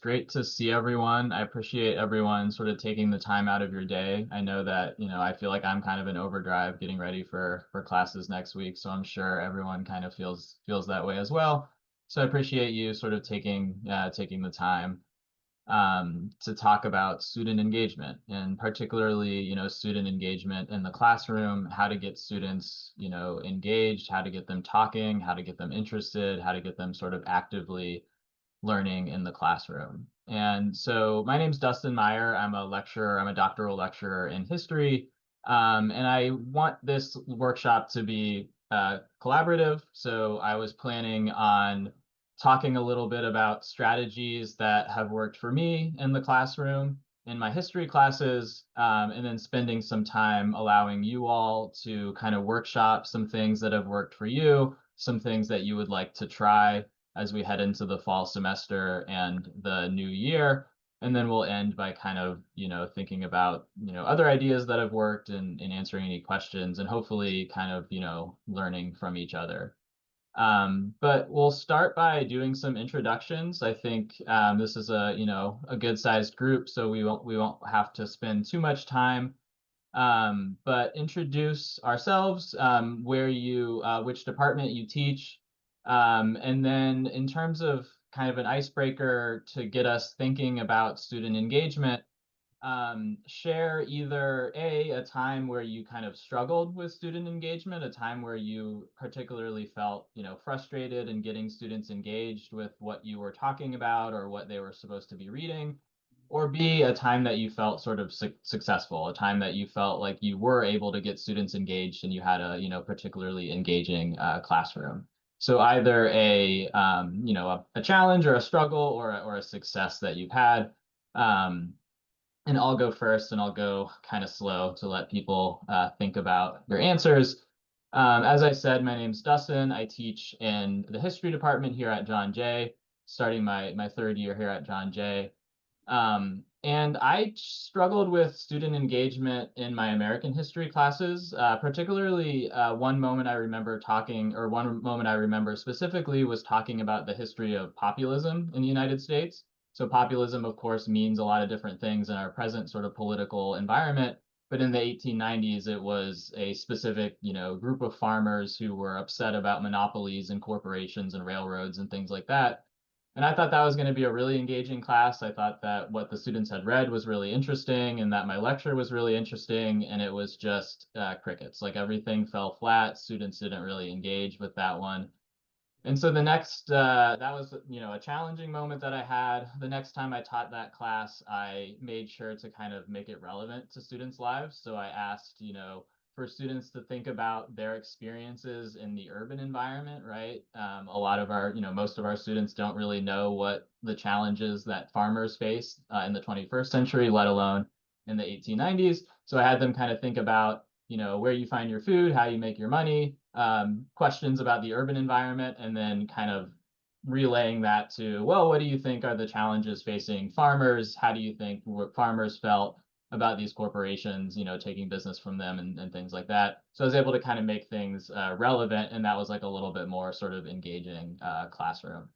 great to see everyone. I appreciate everyone sort of taking the time out of your day. I know that, I feel like I'm kind of in overdrive getting ready for classes next week, so I'm sure everyone kind of feels that way as well. So I appreciate you sort of taking the time to talk about student engagement and particularly, student engagement in the classroom, how to get students, engaged, how to get them talking, how to get them interested, how to get them sort of actively learning in the classroom. And so my name's Dustin Meier. I'm a lecturer. I'm a doctoral lecturer in history. And I want this workshop to be collaborative. So I was planning on talking a little bit about strategies that have worked for me in the classroom in my history classes, and then spending some time allowing you all to kind of workshop some things that have worked for you, some things that you would like to try as we head into the fall semester and the new year. And then we'll end by kind of, thinking about, other ideas that have worked and answering any questions and hopefully kind of, learning from each other. But we'll start by doing some introductions. I think this is a good sized group, so we won't have to spend too much time. But introduce ourselves, which department you teach, and then in terms of kind of an icebreaker to get us thinking about student engagement, share either a time where you kind of struggled with student engagement, a time where you particularly felt, frustrated in getting students engaged with what you were talking about or what they were supposed to be reading, or B, a time that you felt sort of successful, a time that you felt like you were able to get students engaged and you had a, particularly engaging classroom. So either a challenge or a struggle or a success that you've had. And I'll go first and I'll go kind of slow to let people think about their answers. As I said, my name's Dustin. I teach in the history department here at John Jay, starting my third year here at John Jay. And I struggled with student engagement in my American history classes, particularly one moment I remember specifically was talking about the history of populism in the United States. So populism, of course, means a lot of different things in our present sort of political environment. But in the 1890s, it was a specific, group of farmers who were upset about monopolies and corporations and railroads and things like that. And I thought that was going to be a really engaging class. I thought that what the students had read was really interesting and that my lecture was really interesting. And it was just crickets. Like everything fell flat. Students didn't really engage with that one. And so the next, that was, a challenging moment that I had. The next time I taught that class, I made sure to kind of make it relevant to students' lives. So I asked, for students to think about their experiences in the urban environment, right? A lot of most of our students don't really know what the challenges that farmers face in the 21st century, let alone in the 1890s. So I had them kind of think about, where you find your food, how you make your money, questions about the urban environment, and then kind of relaying that to, well, what do you think are the challenges facing farmers? How do you think farmers felt about these corporations, taking business from them and things like that? So I was able to kind of make things relevant, and that was like a little bit more sort of engaging classroom.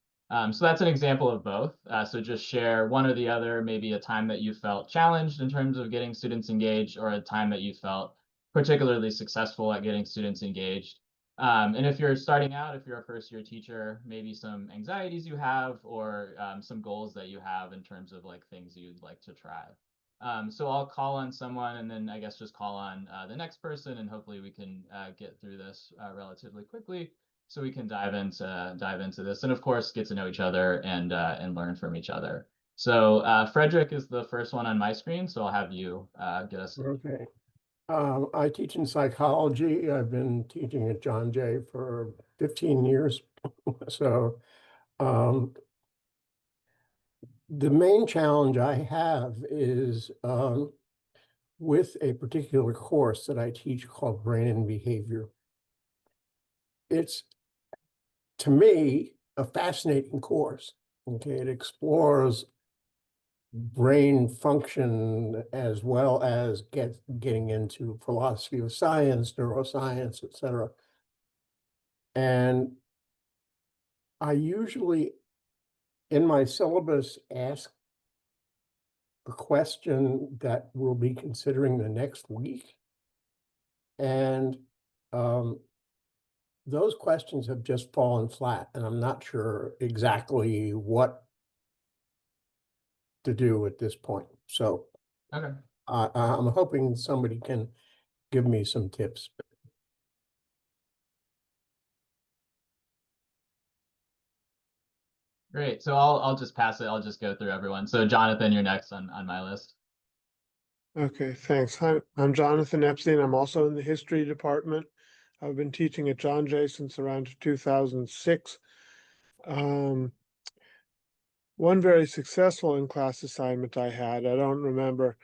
So that's an example of both. So just share one or the other, maybe a time that you felt challenged in terms of getting students engaged or a time that you felt particularly successful at getting students engaged. And if you're starting out, if you're a first year teacher, maybe some anxieties you have or some goals that you have in terms of like things you'd like to try. So I'll call on someone and then I guess just call on the next person and hopefully we can get through this relatively quickly so we can dive into this and of course get to know each other and learn from each other. So Frederick is the first one on my screen, so I'll have you get us. Okay. I teach in psychology. I've been teaching at John Jay for 15 years. So the main challenge I have is with a particular course that I teach called Brain and Behavior. It's, to me, a fascinating course. Okay, it explores brain function as well as getting into philosophy of science, neuroscience, etc. And I usually in my syllabus ask a question that we'll be considering the next week. And those questions have just fallen flat, and I'm not sure exactly what to do at this point. So Okay. I'm hoping somebody can give me some tips. Great. So I'll just pass it. I'll just go through everyone. So Jonathan, you're next on my list. Okay, thanks. I'm Jonathan Epstein. I'm also in the history department. I've been teaching at John Jay since around 2006. One very successful in-class assignment I had, I don't remember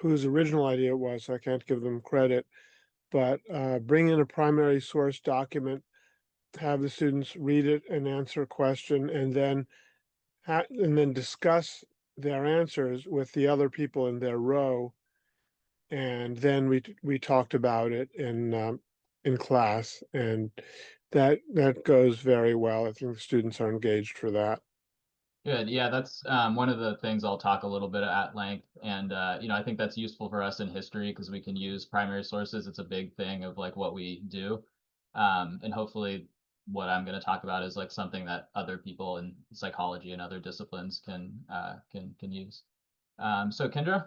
whose original idea it was, so I can't give them credit, but bring in a primary source document, have the students read it and answer a question, and then discuss their answers with the other people in their row. And then we talked about it in class, and that goes very well. I think the students are engaged for that. Good. Yeah, that's one of the things I'll talk a little bit at length. And I think that's useful for us in history because we can use primary sources. It's a big thing of like what we do. And hopefully what I'm going to talk about is like something that other people in psychology and other disciplines can use. So Kendra?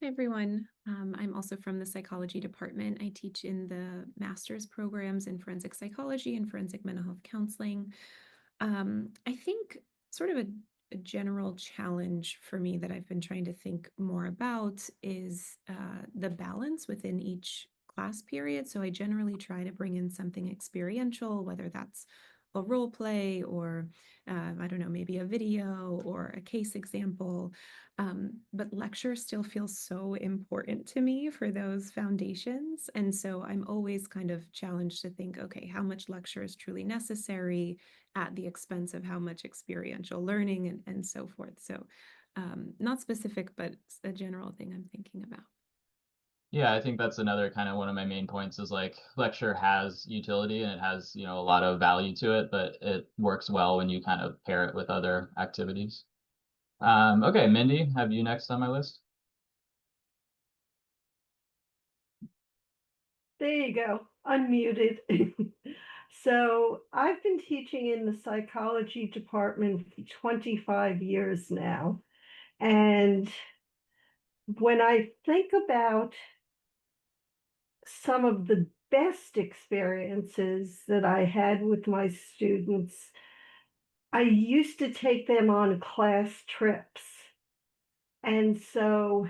Hi, everyone. I'm also from the psychology department. I teach in the master's programs in forensic psychology and forensic mental health counseling. I think sort of a general challenge for me that I've been trying to think more about is the balance within each class period. So I generally try to bring in something experiential, whether that's a role play or I don't know, maybe a video or a case example. But lecture still feels so important to me for those foundations. And so I'm always kind of challenged to think, okay, how much lecture is truly necessary at the expense of how much experiential learning and so forth. So not specific, but it's a general thing I'm thinking about. Yeah, I think that's another kind of one of my main points is like lecture has utility and it has, a lot of value to it, but it works well when you kind of pair it with other activities. Okay, Mindy, have you next on my list? There you go, unmuted. So I've been teaching in the psychology department for 25 years now. And when I think about some of the best experiences that I had with my students, I used to take them on class trips. And so,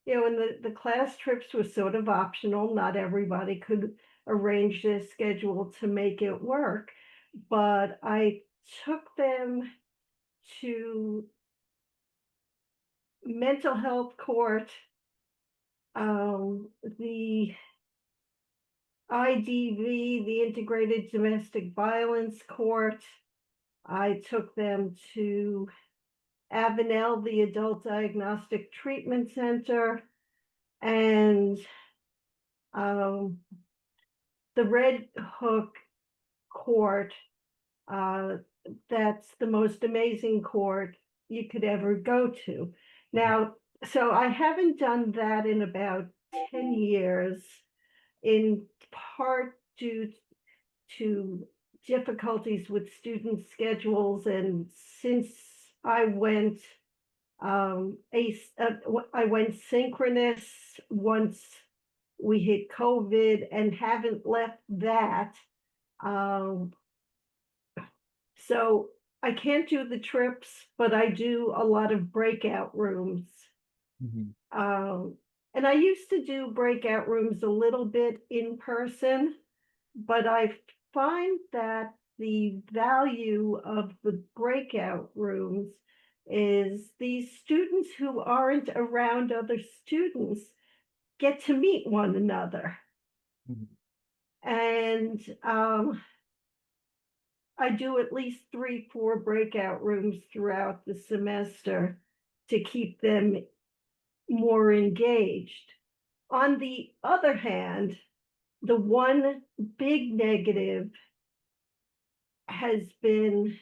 and the class trips were sort of optional. Not everybody could arrange their schedule to make it work. But I took them to mental health court, the IDV, the Integrated Domestic Violence Court. I took them to Avenel, the Adult Diagnostic Treatment Center, and the Red Hook Court. That's the most amazing court you could ever go to. Now, so I haven't done that in about 10 years, in part due to difficulties with student schedules. And since I went I went synchronous once we hit COVID and haven't left that. Um, so I can't do the trips, but I do a lot of breakout rooms. And I used to do breakout rooms a little bit in person, but I find that the value of the breakout rooms is these students who aren't around other students get to meet one another. And I do at least 3-4 breakout rooms throughout the semester to keep them more engaged. On the other hand, the one big negative has been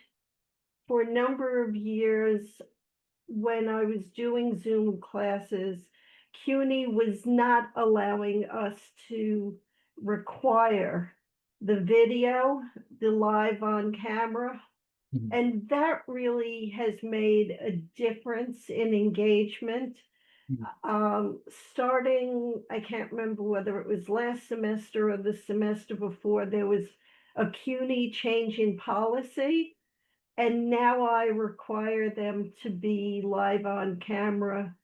for a number of years when I was doing Zoom classes, CUNY was not allowing us to require the video, the live on camera. Mhm. And that really has made a difference in engagement. Starting, I can't remember whether it was last semester or the semester before, there was a CUNY change in policy. And now I require them to be live on camera.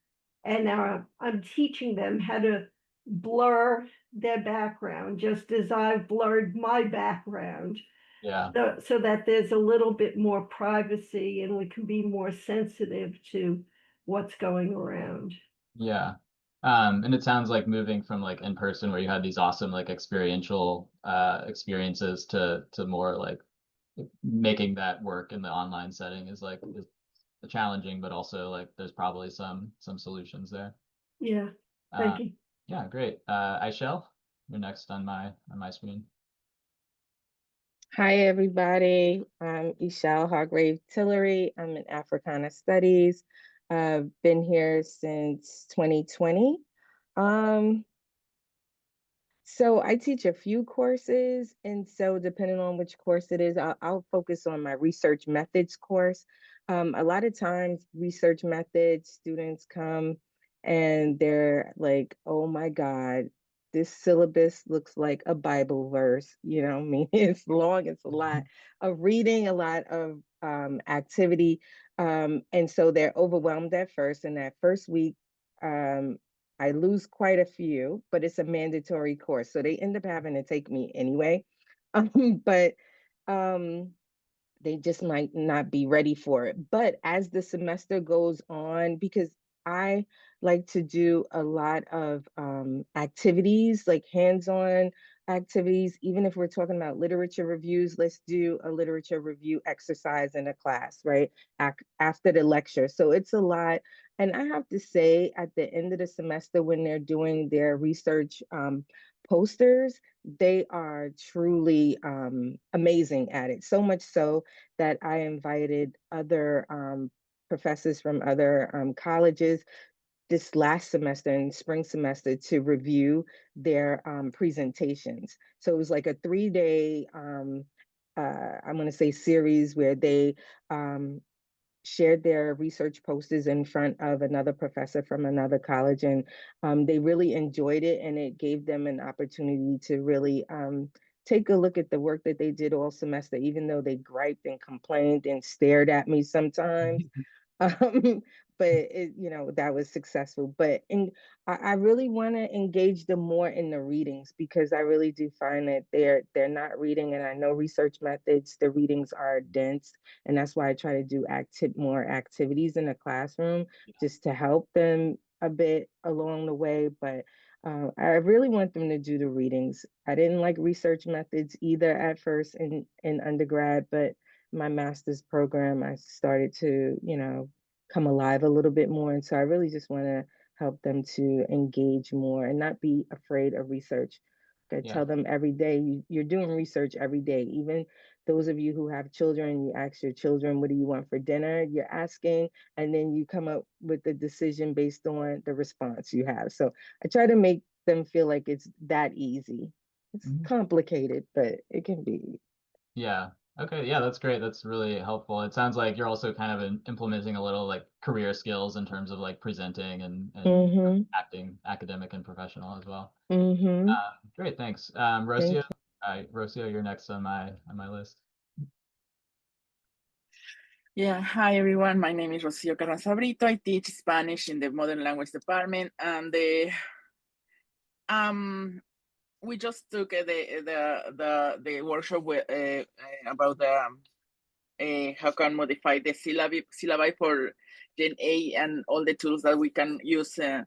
And I'm teaching them how to blur their background, just as I've blurred my background, Yeah. so that there's a little bit more privacy and we can be more sensitive to what's going around. Yeah. And it sounds like moving from like in person where you had these awesome like experiential experiences to more like making that work in the online setting is like is challenging, but also like there's probably some solutions there. Yeah, Uh, thank you. yeah, great. Aishel, you're next on my screen. Hi, everybody. I'm Ishel Hargrave Tillery. I'm in Africana Studies. I've been here since 2020. So I teach a few courses, and so depending on which course it is, I'll focus on my research methods course. A lot of times, research methods students come and they're like, "Oh my God, this syllabus looks like a Bible verse." You know, I mean, it's long, it's a lot of reading, a lot of activity, and so they're overwhelmed at first. And that first week, um, I lose quite a few, but it's a mandatory course. So they end up having to take me anyway. But um, they just might not be ready for it. But as the semester goes on, because I like to do a lot of activities, like hands-on activities, even if we're talking about literature reviews, let's do a literature review exercise in a class, right? After the lecture. So it's a lot. And I have to say, at the end of the semester, when they're doing their research posters, they are truly amazing at it. So much so that I invited other professors from other colleges this last semester and spring semester to review their presentations. So it was like a 3-day, I'm going to say series where they shared their research posters in front of another professor from another college, and they really enjoyed it, and it gave them an opportunity to really take a look at the work that they did all semester, even though they griped and complained and stared at me sometimes. um, but it, you know, that was successful. But I really want to engage them more in the readings, because I really do find that they're not reading, and I know research methods, the readings are dense, and that's why I try to do more activities in the classroom just to help them a bit along the way. But I really want them to do the readings. I didn't like research methods either at first in undergrad, but my master's program, I started to, you know, come alive a little bit more. And so I really just want to help them to engage more and not be afraid of research. I Yeah. tell them every day, you're doing research every day. Even those of you who have children, you ask your children, what do you want for dinner? You're asking, and then you come up with the decision based on the response you have. So I try to make them feel like it's that easy. It's Mhm. complicated, but it can be. Yeah. Okay. Yeah, that's great. That's really helpful. It sounds like you're also kind of implementing a little like career skills in terms of like presenting and Mm-hmm. acting, academic and professional as well. Mm-hmm. Great. Thanks. Thank Rocio, Rocio, you're next on my list. Yeah, hi everyone. My name is Rocio Carranza Brito. I teach Spanish in the Modern Language Department, and we just took the workshop with, about how can modify the syllabi for Gen A and all the tools that we can use, for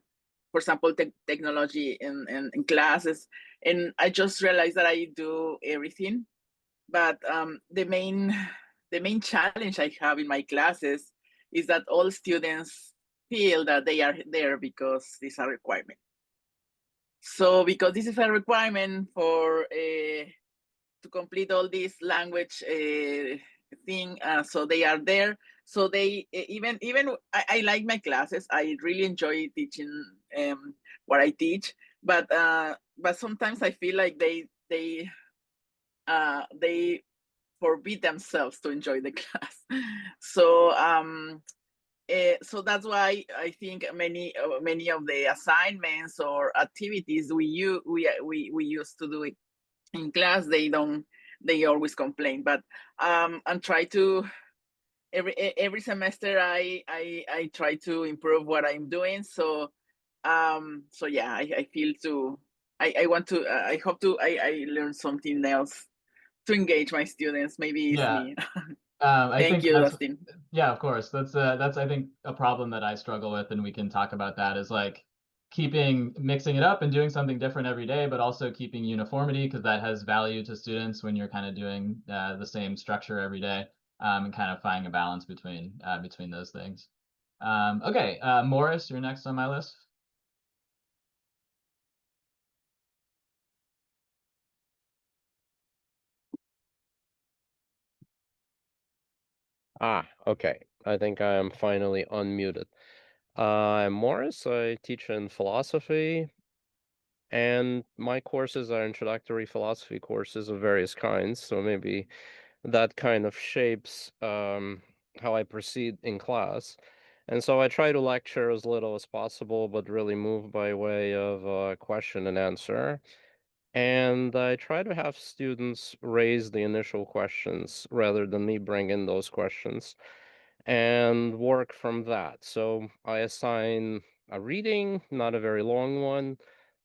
example, technology in classes. And I just realized that I do everything, but the main challenge I have in my classes is that all students feel that they are there because it's a requirement. So because this is a requirement for to complete all this language thing. So they are there. So they even I like my classes. I really enjoy teaching what I teach. But sometimes I feel like they forbid themselves to enjoy the class. So so that's why I think many of the assignments or activities we used to do it in class, they always complain. But and try to every semester I try to improve what I'm doing. So so yeah, I feel to I want to I hope to I learn something else to engage my students. Maybe it's Yeah. me. I Thank think you, that's, Dustin. yeah, of course. That's I think a problem that I struggle with, and we can talk about that, is like mixing it up and doing something different every day, but also keeping uniformity, because that has value to students when you're kind of doing the same structure every day, and kind of finding a balance between those things. Okay, Morris, you're next on my list. Okay. I think I am finally unmuted. I'm Morris. I teach in philosophy, and my courses are introductory philosophy courses of various kinds. So maybe that kind of shapes how I proceed in class. And so I try to lecture as little as possible, but really move by way of question and answer. And I try to have students raise the initial questions rather than me bring in those questions and work from that. So I assign a reading, not a very long one,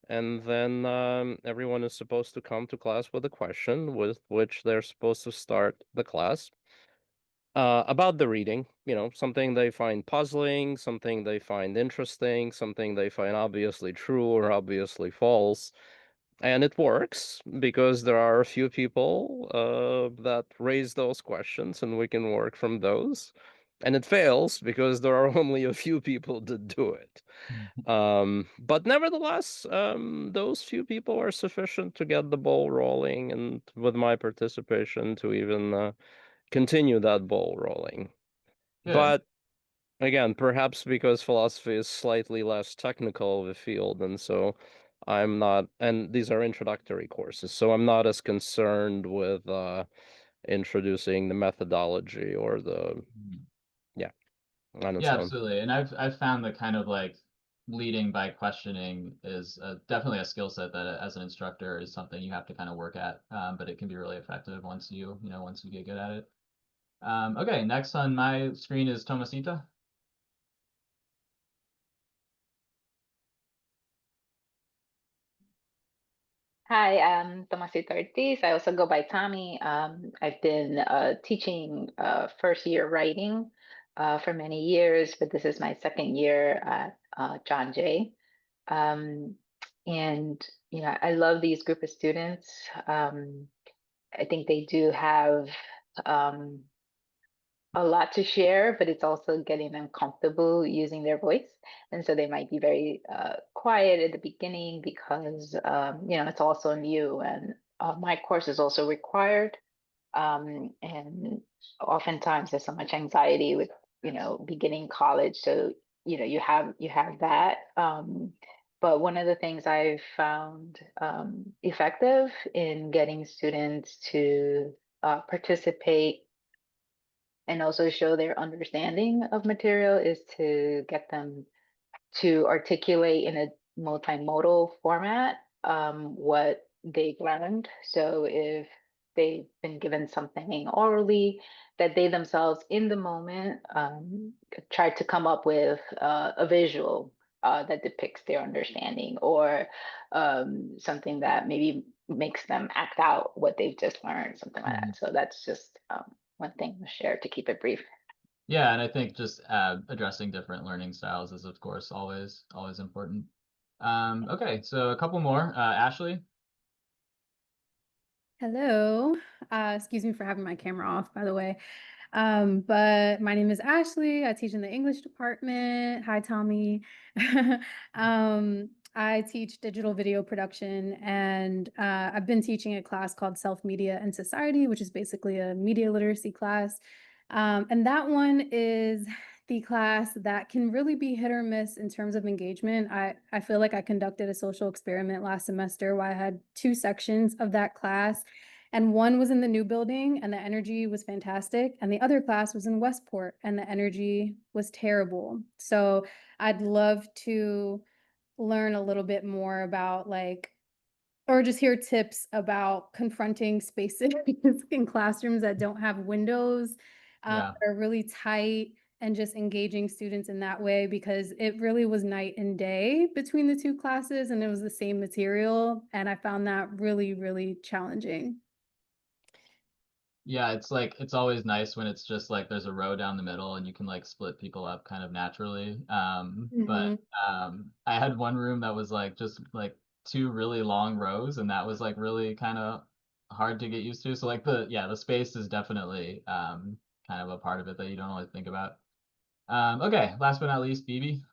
and then everyone is supposed to come to class with a question with which they're supposed to start the class. About the reading, something they find puzzling, something they find interesting, something they find obviously true or obviously false. And it works because there are a few people that raise those questions and we can work from those. And it fails because there are only a few people that do it. But nevertheless, those few people are sufficient to get the ball rolling, and with my participation to even continue that ball rolling. Good. But again, perhaps because philosophy is slightly less technical of a field, and so I'm not, and these are introductory courses, so I'm not as concerned with introducing the methodology or the, yeah, on its Yeah, own. absolutely. And I've found that kind of like leading by questioning is definitely a skill set that as an instructor is something you have to kind of work at, but it can be really effective once once you get good at it. Okay, next on my screen is Tomasita. Hi, I'm Tomasita Ortiz. I also go by Tommy. I've been teaching first year writing for many years, but this is my second year at John Jay. Um, and I love these group of students. I think they do have um, a lot to share, but it's also getting them comfortable using their voice. And so they might be very quiet at the beginning because, it's also new, and my course is also required. And oftentimes there's so much anxiety with, beginning college. So, you have that. But one of the things I've found effective in getting students to participate and also show their understanding of material is to get them to articulate in a multimodal format what they've learned. So if they've been given something orally, that they themselves in the moment try to come up with a visual that depicts their understanding, or something that maybe makes them act out what they've just learned, something like that. So that's just one thing to share to keep it brief. Yeah, and I think just addressing different learning styles is, of course, always important. Okay, so a couple more. Ashley. Hello. Excuse me for having my camera off, by the way. But my name is Ashley. I teach in the English department. Hi, Tommy. I teach digital video production, and I've been teaching a class called Self Media and Society, which is basically a media literacy class. And that one is the class that can really be hit or miss in terms of engagement. I feel like I conducted a social experiment last semester where I had 2 sections of that class, and one was in the new building and the energy was fantastic, and the other class was in Westport and the energy was terrible. So I'd love to learn a little bit more about like, or just hear tips about confronting spaces in classrooms that don't have windows, Yeah. that are really tight, and just engaging students in that way, because it really was night and day between the 2 classes and it was the same material. And I found that really, really challenging. Yeah, it's like it's always nice when it's just like there's a row down the middle and you can like split people up kind of naturally. But I had one room that was like just like 2 really long rows, and that was like really kind of hard to get used to. So like the space is definitely kind of a part of it that you don't always think about. Okay, last but not least, Phoebe.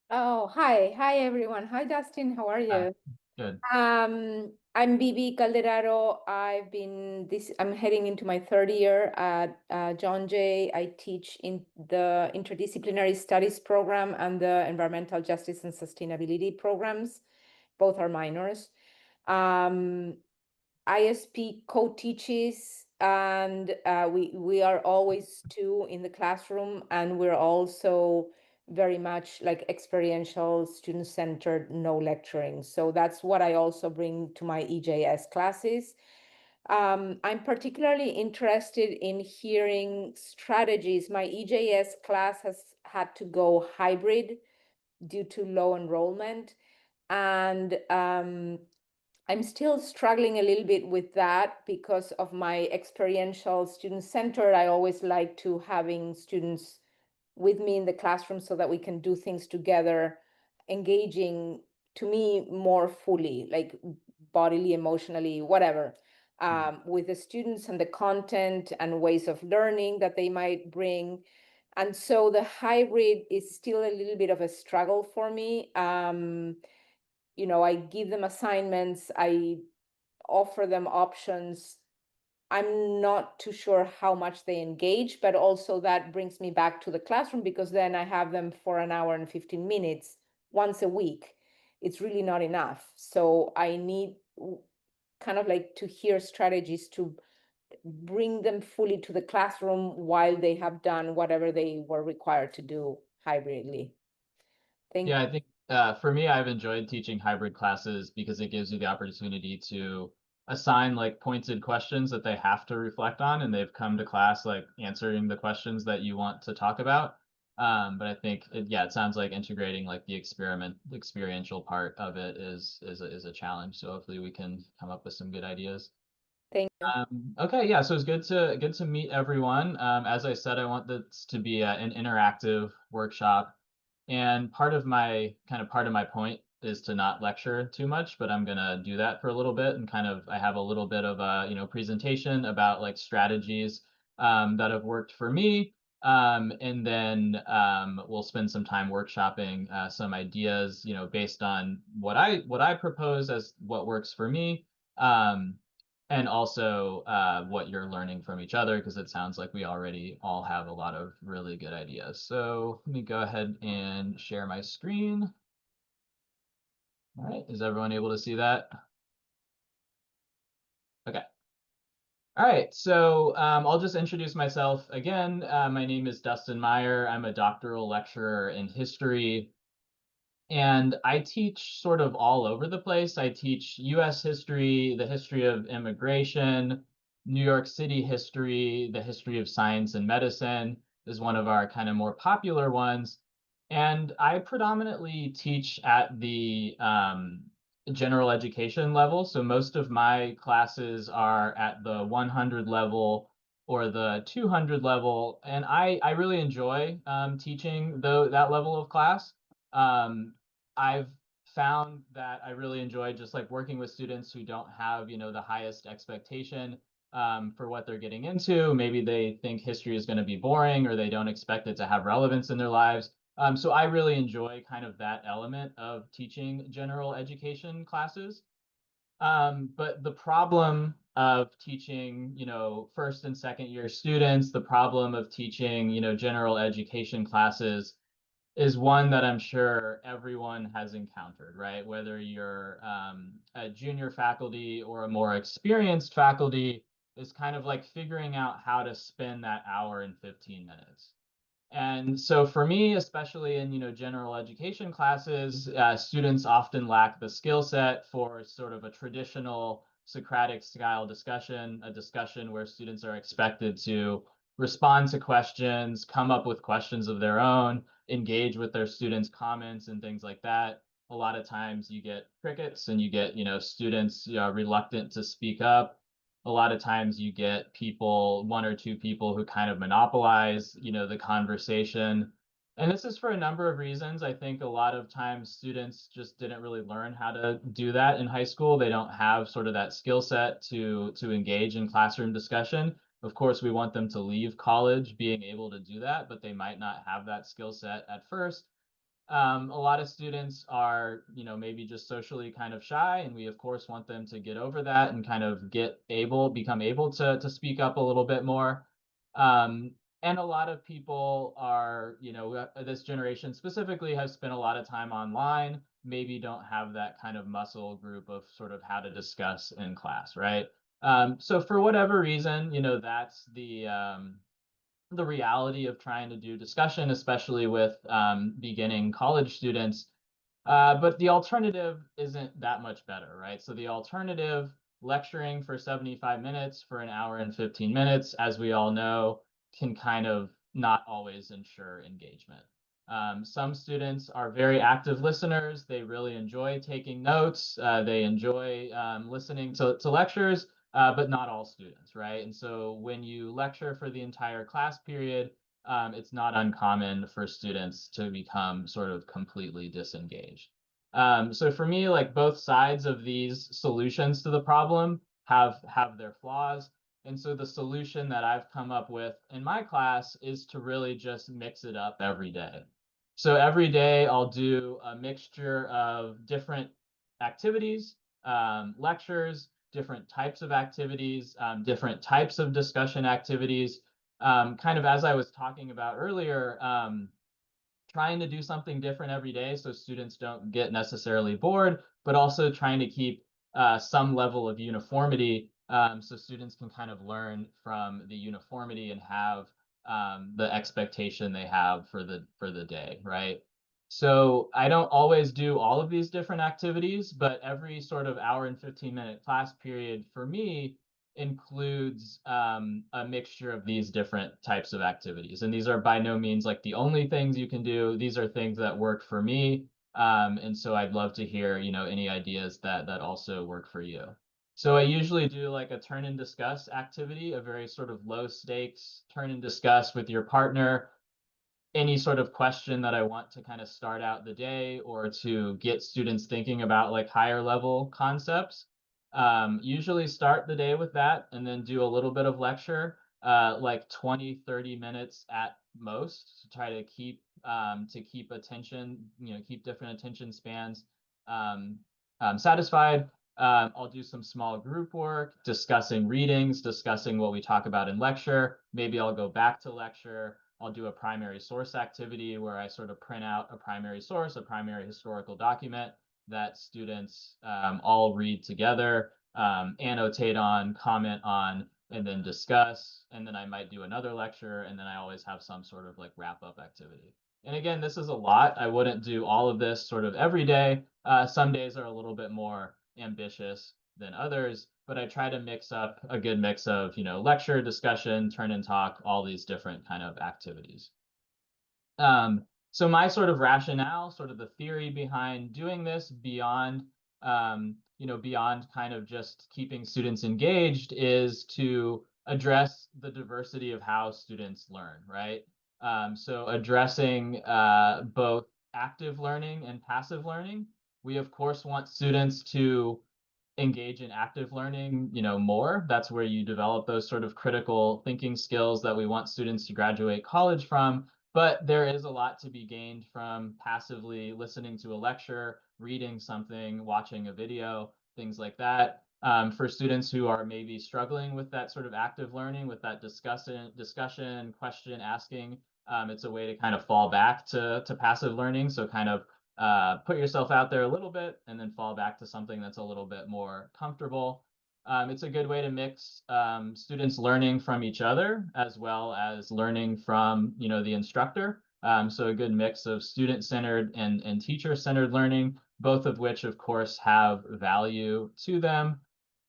Oh, hi. Hi, everyone. Hi, Dustin. How are you? Good. I'm Bibi Calderaro. I'm heading into my 3rd year at John Jay. I teach in the Interdisciplinary Studies program and the Environmental Justice and Sustainability programs. Both are minors. ISP co-teaches, and we are always 2 in the classroom, and we're also very much like experiential, student-centered, no lecturing. So that's what I also bring to my EJS classes. I'm particularly interested in hearing strategies. My EJS class has had to go hybrid due to low enrollment, and I'm still struggling a little bit with that because of my experiential student-centered. I always like to having students with me in the classroom so that we can do things together, engaging to me more fully, like bodily, emotionally, whatever, with the students and the content and ways of learning that they might bring. And so the hybrid is still a little bit of a struggle for me. I give them assignments, I offer them options. I'm not too sure how much they engage, but also that brings me back to the classroom because then I have them for an hour and 15 minutes once a week. It's really not enough. So I need kind of like to hear strategies to bring them fully to the classroom while they have done whatever they were required to do hybridly. Thank Yeah, I think for me, I've enjoyed teaching hybrid classes because it gives you the opportunity to assign like pointed questions that they have to reflect on, and they've come to class like answering the questions that you want to talk about. But I think it sounds like integrating like the experiential part of it is a challenge. So hopefully we can come up with some good ideas. Thank you. Okay, yeah, so it's good to meet everyone. As I said, I want this to be an interactive workshop. And part of my point is to not lecture too much, but I'm gonna do that for a little bit and I have a little bit of a presentation about like strategies that have worked for me. And then we'll spend some time workshopping some ideas, based on what I propose as what works for me. And also what you're learning from each other, because it sounds like we already all have a lot of really good ideas. So let me go ahead and share my screen. All right, is everyone able to see that? Okay. All right, so I'll just introduce myself again. My name is Dustin Meier. I'm a doctoral lecturer in history. And I teach sort of all over the place. I teach US history, the history of immigration, New York City history, the history of science and medicine is one of our kind of more popular ones. And I predominantly teach at the general education level. So most of my classes are at the 100 level or the 200 level. And I really enjoy teaching that level of class. I've found that I really enjoy just like working with students who don't have, the highest expectation. for what they're getting into. Maybe they think history is going to be boring, or they don't expect it to have relevance in their lives. So I really enjoy kind of that element of teaching general education classes. But the problem of teaching, first and second year students, the problem of teaching, general education classes is one that I'm sure everyone has encountered, right? Whether you're a junior faculty or a more experienced faculty, is kind of like figuring out how to spend that hour and 15 minutes. And so for me, especially in general education classes, students often lack the skill set for sort of a traditional Socratic style discussion, a discussion where students are expected to respond to questions, come up with questions of their own, engage with their students' comments and things like that. A lot of times you get crickets and you get students reluctant to speak up. A lot of times you get people, one or two people, who kind of monopolize, the conversation. And this is for a number of reasons. I think a lot of times students just didn't really learn how to do that in high school. They don't have sort of that skill set to engage in classroom discussion. Of course, we want them to leave college being able to do that, but they might not have that skill set at first. A lot of students are, maybe just socially kind of shy, and we of course want them to get over that and kind of become able to speak up a little bit more. Um, and a lot of people are, this generation specifically has spent a lot of time online, maybe don't have that kind of muscle group of sort of how to discuss in class, right? So for whatever reason, that's the reality of trying to do discussion, especially with beginning college students. But the alternative isn't that much better, right? So the alternative, lecturing for 75 minutes for an hour and 15 minutes, as we all know, can kind of not always ensure engagement. Some students are very active listeners. They really enjoy taking notes. They enjoy listening to lectures, but not all students, right? And so when you lecture for the entire class period, it's not uncommon for students to become sort of completely disengaged. So for me, like, both sides of these solutions to the problem have their flaws. And so the solution that I've come up with in my class is to really just mix it up every day. So every day I'll do a mixture of different activities, lectures, different types of activities, different types of discussion activities. Kind of as I was talking about earlier, trying to do something different every day so students don't get necessarily bored, but also trying to keep some level of uniformity, so students can kind of learn from the uniformity and have the expectation they have for the day, right? So I don't always do all of these different activities, but every sort of hour and 15-minute class period for me includes a mixture of these different types of activities. And these are by no means like the only things you can do. These are things that work for me. And so I'd love to hear, any ideas that also work for you. So I usually do like a turn and discuss activity, a very sort of low stakes turn and discuss with your partner any sort of question that I want to kind of start out the day or to get students thinking about like higher level concepts. Usually start the day with that and then do a little bit of lecture, like 20, 30 minutes at most, to try to keep attention, keep different attention spans satisfied. I'll do some small group work, discussing readings, discussing what we talk about in lecture. Maybe I'll go back to lecture. I'll do a primary source activity where I sort of print out a primary source, a primary historical document that students all read together, annotate on, comment on, and then discuss. And then I might do another lecture, and then I always have some sort of like wrap-up activity. And again, this is a lot. I wouldn't do all of this sort of every day. Some days are a little bit more ambitious than others, but I try to mix up a good mix of, lecture, discussion, turn and talk, all these different kind of activities. So my sort of rationale, sort of the theory behind doing this beyond, beyond kind of just keeping students engaged, is to address the diversity of how students learn, right? So addressing both active learning and passive learning. We of course want students to engage in active learning, more. That's where you develop those sort of critical thinking skills that we want students to graduate college from. But there is a lot to be gained from passively listening to a lecture, reading something, watching a video, things like that. For students who are maybe struggling with that sort of active learning, with that discussion, question asking, it's a way to kind of fall back to passive learning. So kind of put yourself out there a little bit and then fall back to something that's a little bit more comfortable. It's a good way to mix students learning from each other as well as learning from, the instructor. So a good mix of student-centered and teacher-centered learning, both of which, of course, have value to them.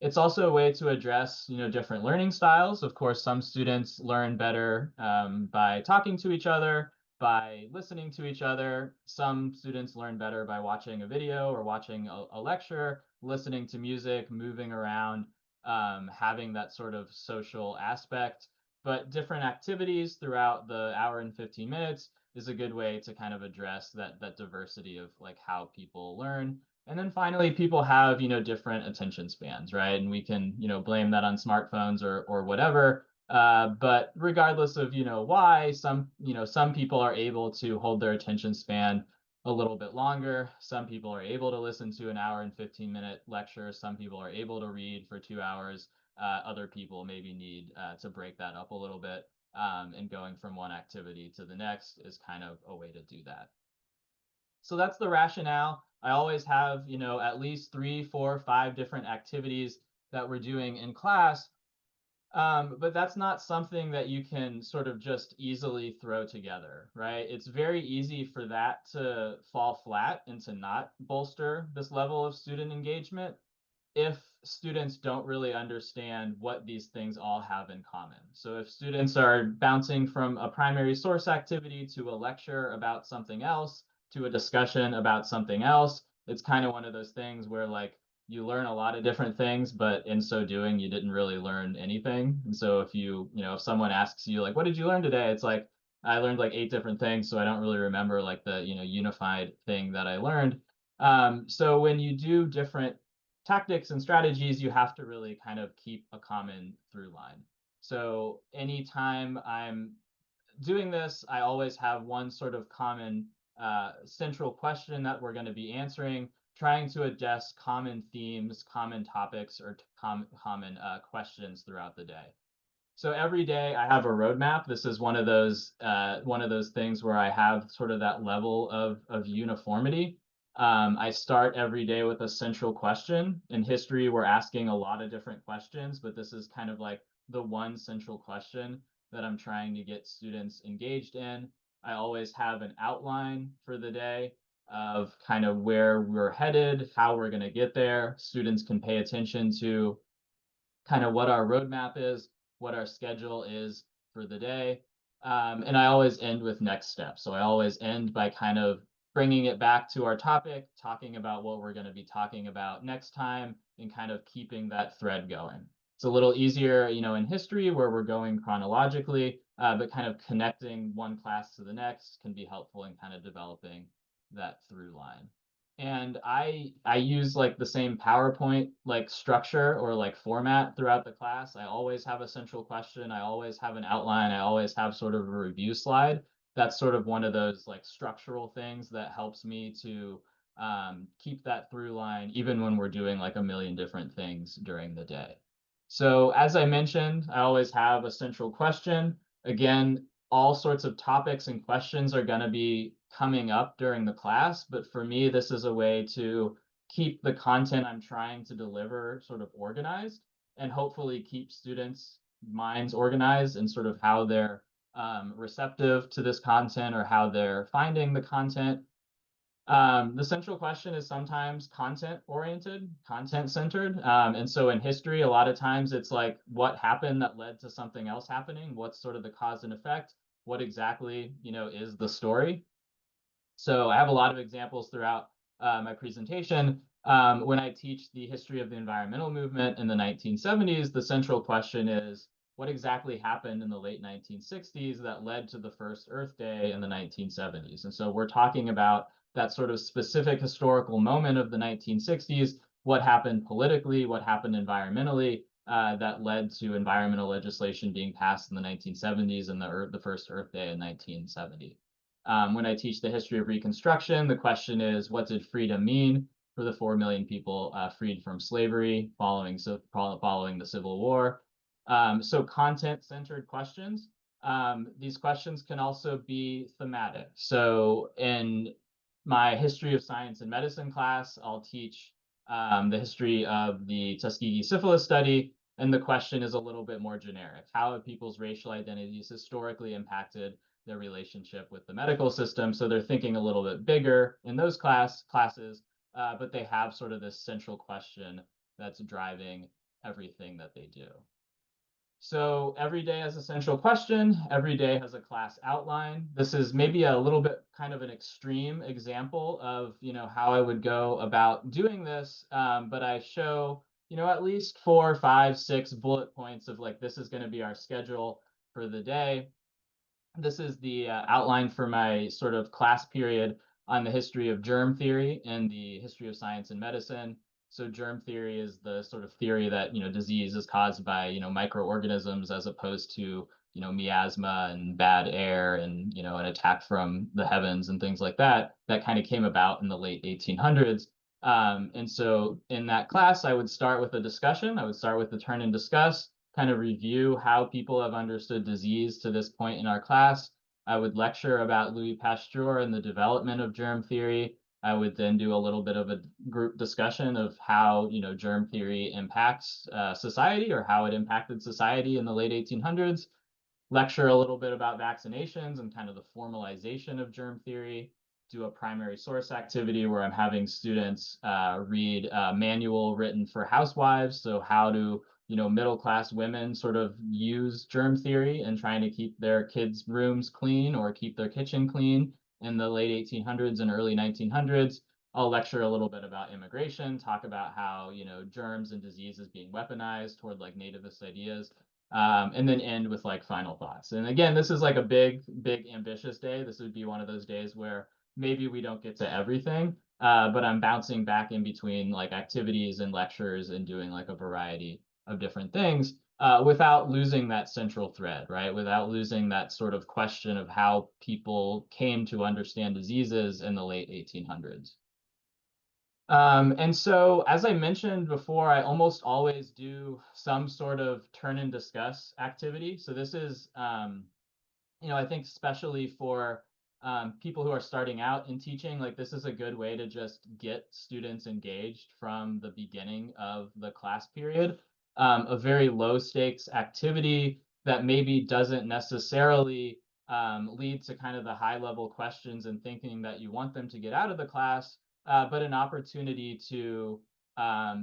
It's also a way to address, different learning styles. Of course, some students learn better by talking to each other, by listening to each other. Some students learn better by watching a video or watching a lecture, listening to music, moving around, having that sort of social aspect. But different activities throughout the hour and 15 minutes is a good way to kind of address that diversity of like how people learn. And then finally, people have, different attention spans, right? And we can, blame that on smartphones or whatever. But regardless of, why, some people are able to hold their attention span a little bit longer. Some people are able to listen to an hour and 15-minute lecture. Some people are able to read for 2 hours. Other people maybe need to break that up a little bit. And going from one activity to the next is kind of a way to do that. So that's the rationale. I always have, at least 3, 4, 5 different activities that we're doing in class. But that's not something that you can sort of just easily throw together, right? It's very easy for that to fall flat and to not bolster this level of student engagement if students don't really understand what these things all have in common. So if students are bouncing from a primary source activity to a lecture about something else, to a discussion about something else, it's kind of one of those things where like you learn a lot of different things, but in so doing, you didn't really learn anything. And so if if someone asks you like, what did you learn today? It's like, I learned like 8 different things, so I don't really remember like the, unified thing that I learned. So when you do different tactics and strategies, you have to really kind of keep a common through line. So anytime I'm doing this, I always have one sort of common central question that we're going to be answering, trying to address common themes, common topics, or common questions throughout the day. So every day I have a roadmap. This is one of those things where I have sort of that level of uniformity. I start every day with a central question. In history, we're asking a lot of different questions, but this is kind of like the one central question that I'm trying to get students engaged in. I always have an outline for the day of kind of where we're headed, how we're going to get there. Students can pay attention to kind of what our roadmap is, what our schedule is for the day. And I always end with next steps. So I always end by kind of bringing it back to our topic, talking about what we're going to be talking about next time, and kind of keeping that thread going. It's a little easier, in history where we're going chronologically, but kind of connecting one class to the next can be helpful in kind of developing that through line. And I use like the same PowerPoint like structure or like format throughout the class. I always have a central question. I always have an outline. I always have sort of a review slide. That's sort of one of those like structural things that helps me to keep that through line even when we're doing like a million different things during the day. So as I mentioned, I always have a central question. Again, all sorts of topics and questions are going to be coming up during the class, but for me, this is a way to keep the content I'm trying to deliver sort of organized and hopefully keep students' minds organized and sort of how they're receptive to this content or how they're finding the content. The central question is sometimes content oriented, content centered. And so in history, a lot of times it's like what happened that led to something else happening? What's sort of the cause and effect? What exactly, is the story? So I have a lot of examples throughout my presentation. When I teach the history of the environmental movement in the 1970s, the central question is, what exactly happened in the late 1960s that led to the first Earth Day in the 1970s? And so we're talking about that sort of specific historical moment of the 1960s, what happened politically, what happened environmentally, that led to environmental legislation being passed in the 1970s and the first Earth Day in 1970. When I teach the history of Reconstruction, the question is, what did freedom mean for the 4 million people freed from slavery following the Civil War? So content-centered questions. These questions can also be thematic. So in my history of science and medicine class, I'll teach the history of the Tuskegee syphilis study, and the question is a little bit more generic. How have people's racial identities historically impacted their relationship with the medical system? So they're thinking a little bit bigger in those classes, but they have sort of this central question that's driving everything that they do. So every day has a central question. Every day has a class outline. This is maybe a little bit kind of an extreme example of, how I would go about doing this. But I show, at least 4, 5, 6 bullet points of like, this is going to be our schedule for the day. This is the outline for my sort of class period on the history of germ theory and the history of science and medicine. So germ theory is the sort of theory that, disease is caused by, microorganisms as opposed to, miasma and bad air and, an attack from the heavens and things like that, that kind of came about in the late 1800s. And so in that class, I would start with a discussion. I would start with the turn and discuss, kind of review how people have understood disease to this point in our class. I would lecture about Louis Pasteur and the development of germ theory. I would then do a little bit of a group discussion of how, germ theory impacts society, or how it impacted society in the late 1800s. Lecture a little bit about vaccinations and kind of the formalization of germ theory. Do a primary source activity where I'm having students read a manual written for housewives. So how do, middle-class women sort of use germ theory and trying to keep their kids' rooms clean or keep their kitchen clean in the late 1800s and early 1900s. I'll lecture a little bit about immigration, talk about how, germs and disease is being weaponized toward like nativist ideas, and then end with like final thoughts. And again, this is like a big, big ambitious day. This would be one of those days where maybe we don't get to everything, but I'm bouncing back in between like activities and lectures and doing like a variety of different things without losing that central thread, right? Without losing that sort of question of how people came to understand diseases in the late 1800s. And so, as I mentioned before, I almost always do some sort of turn and discuss activity. So this is, I think especially for people who are starting out in teaching, like this is a good way to just get students engaged from the beginning of the class period. A very low stakes activity that maybe doesn't necessarily lead to kind of the high level questions and thinking that you want them to get out of the class, but an opportunity to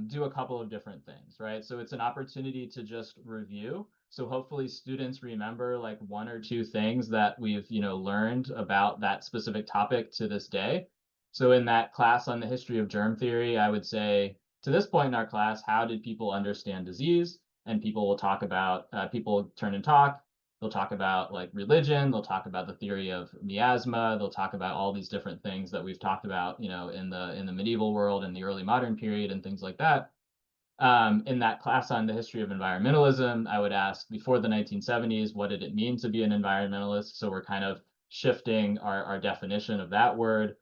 do a couple of different things, right? So it's an opportunity to just review. So hopefully students remember like 1 or 2 things that we've, learned about that specific topic to this day. So in that class on the history of germ theory, I would say to this point in our class, how did people understand disease? And people will talk about, people turn and talk. They'll talk about like religion. They'll talk about the theory of miasma. They'll talk about all these different things that we've talked about, in the medieval world and the early modern period and things like that. In that class on the history of environmentalism, I would ask before the 1970s, what did it mean to be an environmentalist? So we're kind of shifting our definition of that word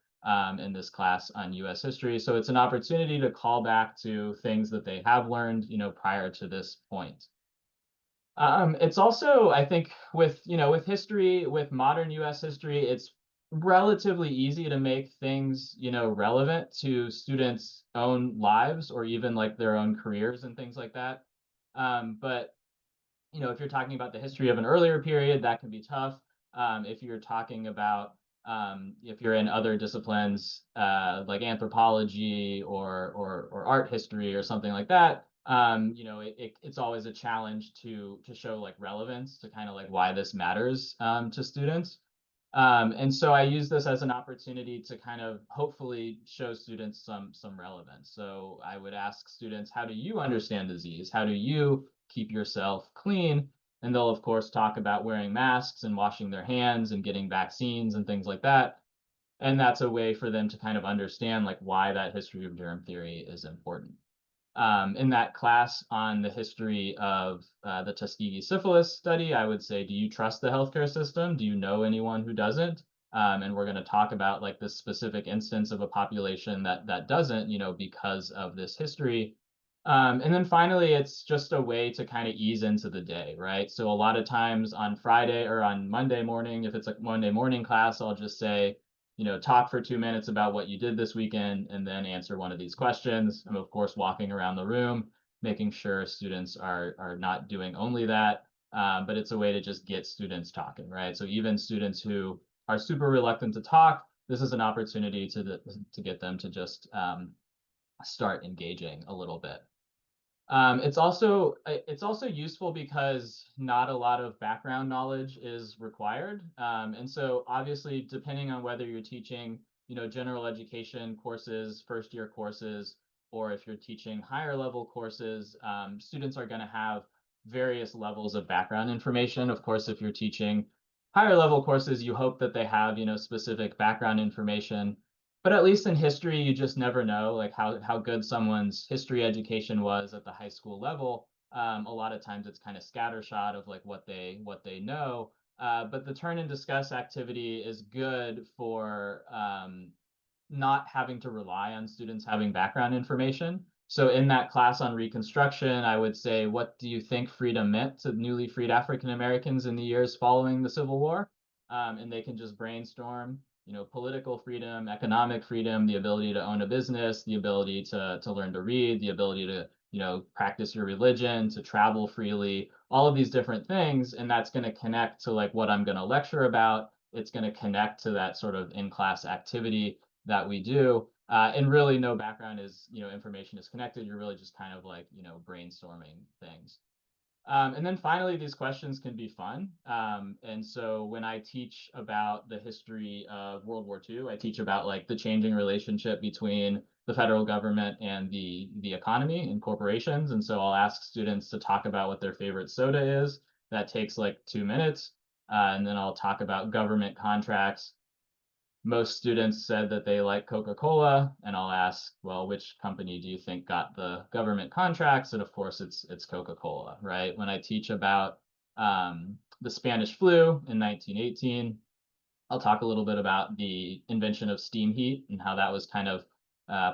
in this class on US history. So it's an opportunity to call back to things that they have learned, prior to this point. It's also, I think, with history, with modern US history, it's relatively easy to make things, relevant to students' own lives or even like their own careers and things like that. But if you're talking about the history of an earlier period, that can be tough. If you're talking about if you're in other disciplines like anthropology or art history or something like that, it's always a challenge to show like relevance to kind of like why this matters to students. And so I use this as an opportunity to kind of hopefully show students some relevance. So I would ask students, how do you understand disease? How do you keep yourself clean? And they'll of course talk about wearing masks and washing their hands and getting vaccines and things like that. And that's a way for them to kind of understand like why that history of germ theory is important. In that class on the history of the Tuskegee syphilis study, I would say, do you trust the healthcare system? Do you know anyone who doesn't? And we're going to talk about like this specific instance of a population that doesn't, you know, because of this history. And then finally, it's just a way to kind of ease into the day, right? So a lot of times on Friday or on Monday morning, if it's a Monday morning class, I'll just say, you know, talk for 2 minutes about what you did this weekend and then answer one of these questions. I'm of course walking around the room, making sure students are not doing only that, but it's a way to just get students talking, right? So even students who are super reluctant to talk, this is an opportunity to get them to just start engaging a little bit. It's also useful because not a lot of background knowledge is required. And so obviously, depending on whether you're teaching, you know, general education courses, first year courses, or if you're teaching higher level courses, students are going to have various levels of background information. Of course, if you're teaching higher level courses, you hope that they have, you know, specific background information. But at least in history, you just never know like how good someone's history education was at the high school level. A lot of times it's kind of scattershot of like what they know. But the turn and discuss activity is good for not having to rely on students having background information. So in that class on Reconstruction, I would say, what do you think freedom meant to newly freed African Americans in the years following the Civil War? And they can just brainstorm, you know, political freedom, economic freedom, the ability to own a business, the ability to learn to read, the ability to, you know, practice your religion, to travel freely, all of these different things. And that's going to connect to like what I'm going to lecture about. It's going to connect to that sort of in-class activity that we do. And really no background is, you know, information is connected. You're really just kind of like, you know, brainstorming things. And then finally, these questions can be fun. And so when I teach about the history of World War II, I teach about like the changing relationship between the federal government and the economy and corporations. And so I'll ask students to talk about what their favorite soda is. That takes like 2 minutes. And then I'll talk about government contracts. Most students said that they like Coca-Cola, and I'll ask, well, which company do you think got the government contracts? And of course, it's Coca-Cola, right? When I teach about the Spanish flu in 1918, I'll talk a little bit about the invention of steam heat and how that was kind of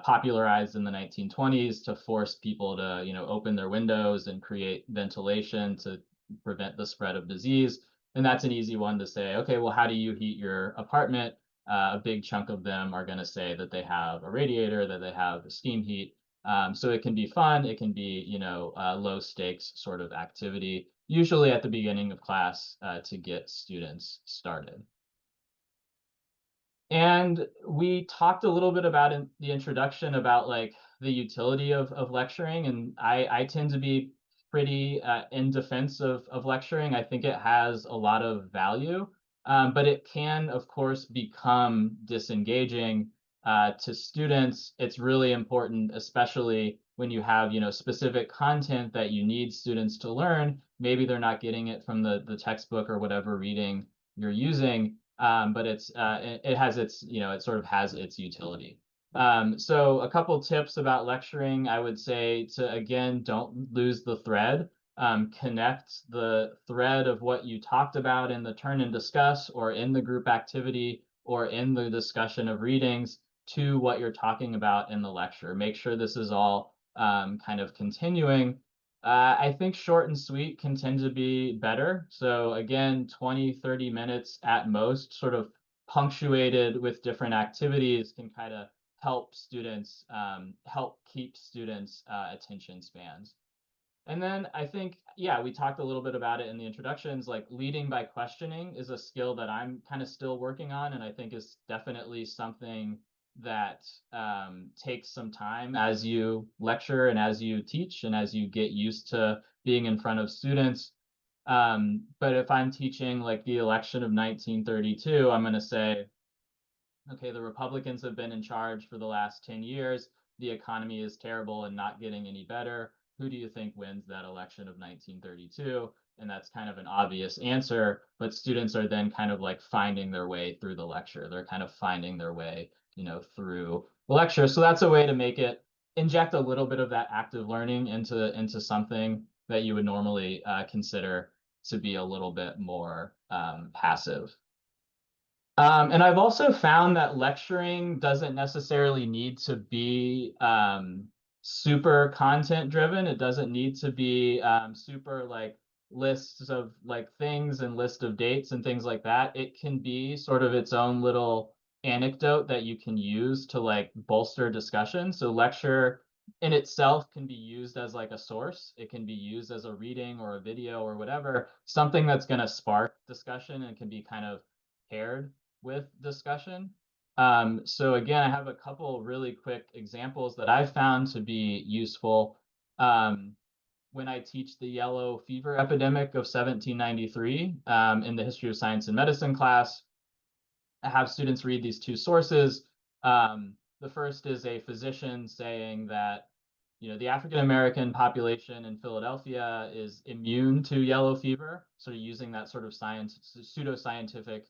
popularized in the 1920s to force people to, you know, open their windows and create ventilation to prevent the spread of disease. And that's an easy one to say, okay, well, how do you heat your apartment? A big chunk of them are going to say that they have a radiator, that they have steam heat. So it can be fun. It can be, you know, low stakes sort of activity, usually at the beginning of class to get students started. And we talked a little bit about in the introduction about like the utility of lecturing. And I tend to be pretty in defense of lecturing. I think it has a lot of value, but it can, of course, become disengaging to students. It's really important, especially when you have, you know, specific content that you need students to learn. Maybe they're not getting it from the textbook or whatever reading you're using. But it has its, you know, it sort of has its utility. So a couple tips about lecturing, I would say to, again, don't lose the thread. Connect the thread of what you talked about in the turn and discuss or in the group activity or in the discussion of readings to what you're talking about in the lecture. Make sure this is all kind of continuing. I think short and sweet can tend to be better. So again, 20, 30 minutes at most, sort of punctuated with different activities can kind of help students, help keep students' attention spans. And then I think, yeah, we talked a little bit about it in the introductions, like leading by questioning is a skill that I'm kind of still working on. And I think is definitely something that takes some time as you lecture and as you teach and as you get used to being in front of students. But if I'm teaching like the election of 1932, I'm going to say, okay, the Republicans have been in charge for the last 10 years. The economy is terrible and not getting any better. Who do you think wins that election of 1932? And that's kind of an obvious answer, but students are then kind of like finding their way through the lecture. They're kind of finding their way, you know, through the lecture. So that's a way to make it inject a little bit of that active learning into something that you would normally consider to be a little bit more passive. And I've also found that lecturing doesn't necessarily need to be super content driven. It doesn't need to be super like lists of like things and list of dates and things like that. It can be sort of its own little anecdote that you can use to like bolster discussion. So lecture in itself can be used as like a source. It can be used as a reading or a video or whatever, something that's going to spark discussion and can be kind of paired with discussion. So again, I have a couple really quick examples that I found to be useful. When I teach the yellow fever epidemic of 1793 in the history of science and medicine class, I have students read these two sources. The first is a physician saying that, you know, the African American population in Philadelphia is immune to yellow fever, sort of using that sort of pseudoscientific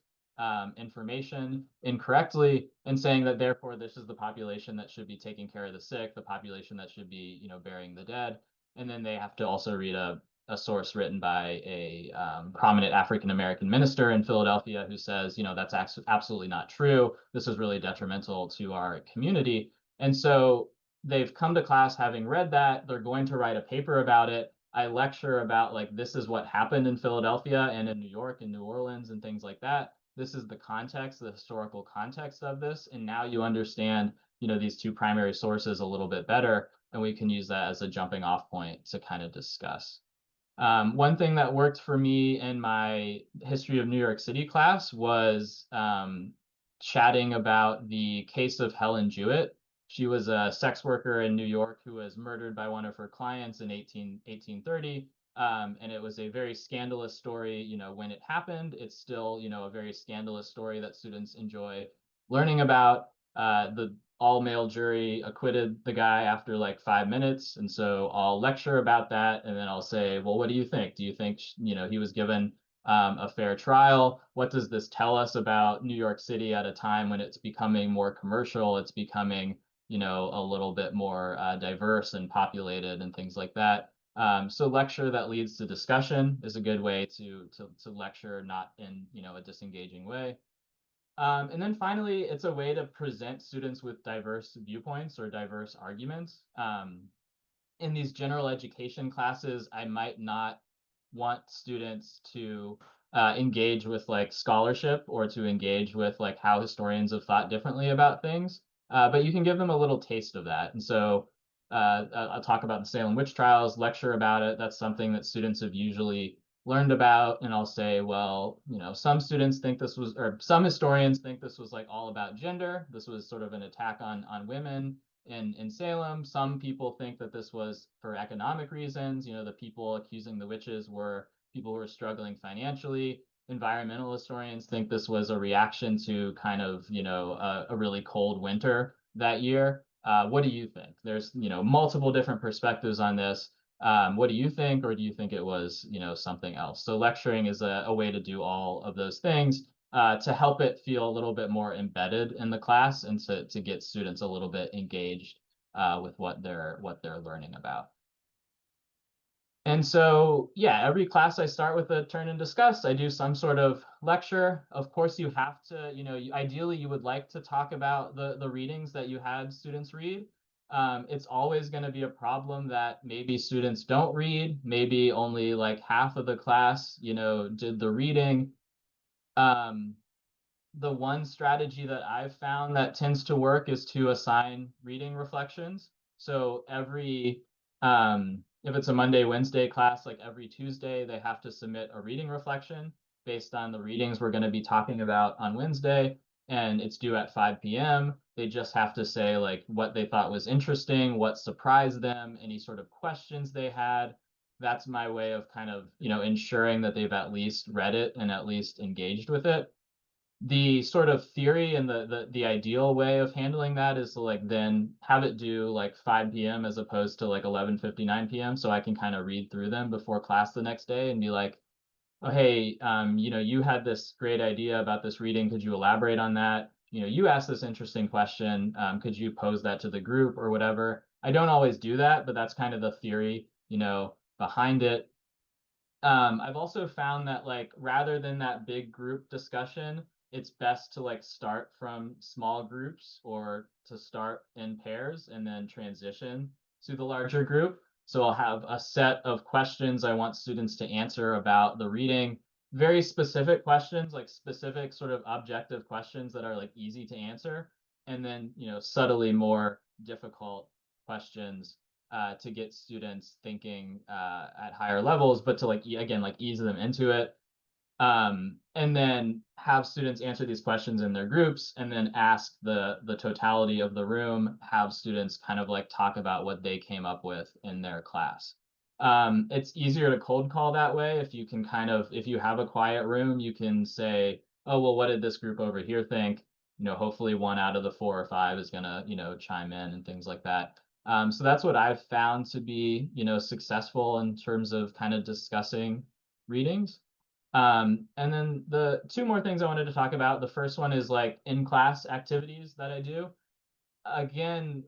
information incorrectly, and saying that therefore this is the population that should be taking care of the sick, the population that should be, you know, burying the dead. And then they have to also read a source written by a prominent African American minister in Philadelphia who says, you know, that's absolutely not true. This is really detrimental to our community. And so they've come to class having read that. They're going to write a paper about it. I lecture about like, this is what happened in Philadelphia and in New York and New Orleans and things like that. This is the context, the historical context of this. And now you understand, you know, these two primary sources a little bit better. And we can use that as a jumping off point to kind of discuss. One thing that worked for me in my history of New York City class was chatting about the case of Helen Jewett. She was a sex worker in New York who was murdered by one of her clients in 1830. And it was a very scandalous story, you know, when it happened. It's still, you know, a very scandalous story that students enjoy learning about. The all-male jury acquitted the guy after like 5 minutes. And so I'll lecture about that. And then I'll say, well, what do you think? Do you think, you know, he was given a fair trial? What does this tell us about New York City at a time when it's becoming more commercial? It's becoming, you know, a little bit more diverse and populated and things like that. So lecture that leads to discussion is a good way to lecture, not in, you know, a disengaging way. And then finally, it's a way to present students with diverse viewpoints or diverse arguments. In these general education classes, I might not want students to engage with like scholarship or to engage with like how historians have thought differently about things. But you can give them a little taste of that. And so I'll talk about the Salem witch trials, lecture about it. That's something that students have usually learned about. And I'll say, well, you know, some students think this was, or some historians think this was like all about gender. This was sort of an attack on women in Salem. Some people think that this was for economic reasons. You know, the people accusing the witches were people who were struggling financially. Environmental historians think this was a reaction to kind of, you know, a really cold winter that year. What do you think? There's, you know, multiple different perspectives on this. What do you think? Or do you think it was, you know, something else? So lecturing is a way to do all of those things to help it feel a little bit more embedded in the class and to get students a little bit engaged with what they're learning about. And so, yeah, every class I start with a turn and discuss. I do some sort of lecture. Of course, you have to, you know, ideally you would like to talk about the readings that you had students read. It's always going to be a problem that maybe students don't read, maybe only like half of the class, you know, did the reading. The one strategy that I've found that tends to work is to assign reading reflections. So every, if it's a Monday, Wednesday class, like every Tuesday, they have to submit a reading reflection based on the readings we're going to be talking about on Wednesday. And it's due at 5 p.m. They just have to say like what they thought was interesting, what surprised them, any sort of questions they had. That's my way of kind of, you know, ensuring that they've at least read it and at least engaged with it. The sort of theory and the ideal way of handling that is to like then have it due like 5 p.m. as opposed to like 11:59 p.m. so I can kind of read through them before class the next day and be like, oh, hey, you know, you had this great idea about this reading. Could you elaborate on that? You know, you asked this interesting question. Could you pose that to the group or whatever? I don't always do that, but that's kind of the theory, you know, behind it. I've also found that like rather than that big group discussion, it's best to like start from small groups or to start in pairs and then transition to the larger group. So I'll have a set of questions I want students to answer about the reading, very specific questions, like specific sort of objective questions that are like easy to answer, and then, you know, subtly more difficult questions to get students thinking at higher levels, but to like again like ease them into it, and then have students answer these questions in their groups, and then ask the totality of the room, have students kind of like talk about what they came up with in their class. It's easier to cold call that way. If you can kind of, if you have a quiet room, you can say, oh, well, what did this group over here think? You know, hopefully one out of the 4 or 5 is gonna, you know, chime in and things like that. So that's what I've found to be, you know, successful in terms of kind of discussing readings. And then the 2 more things I wanted to talk about. The first one is like in-class activities that I do. Again,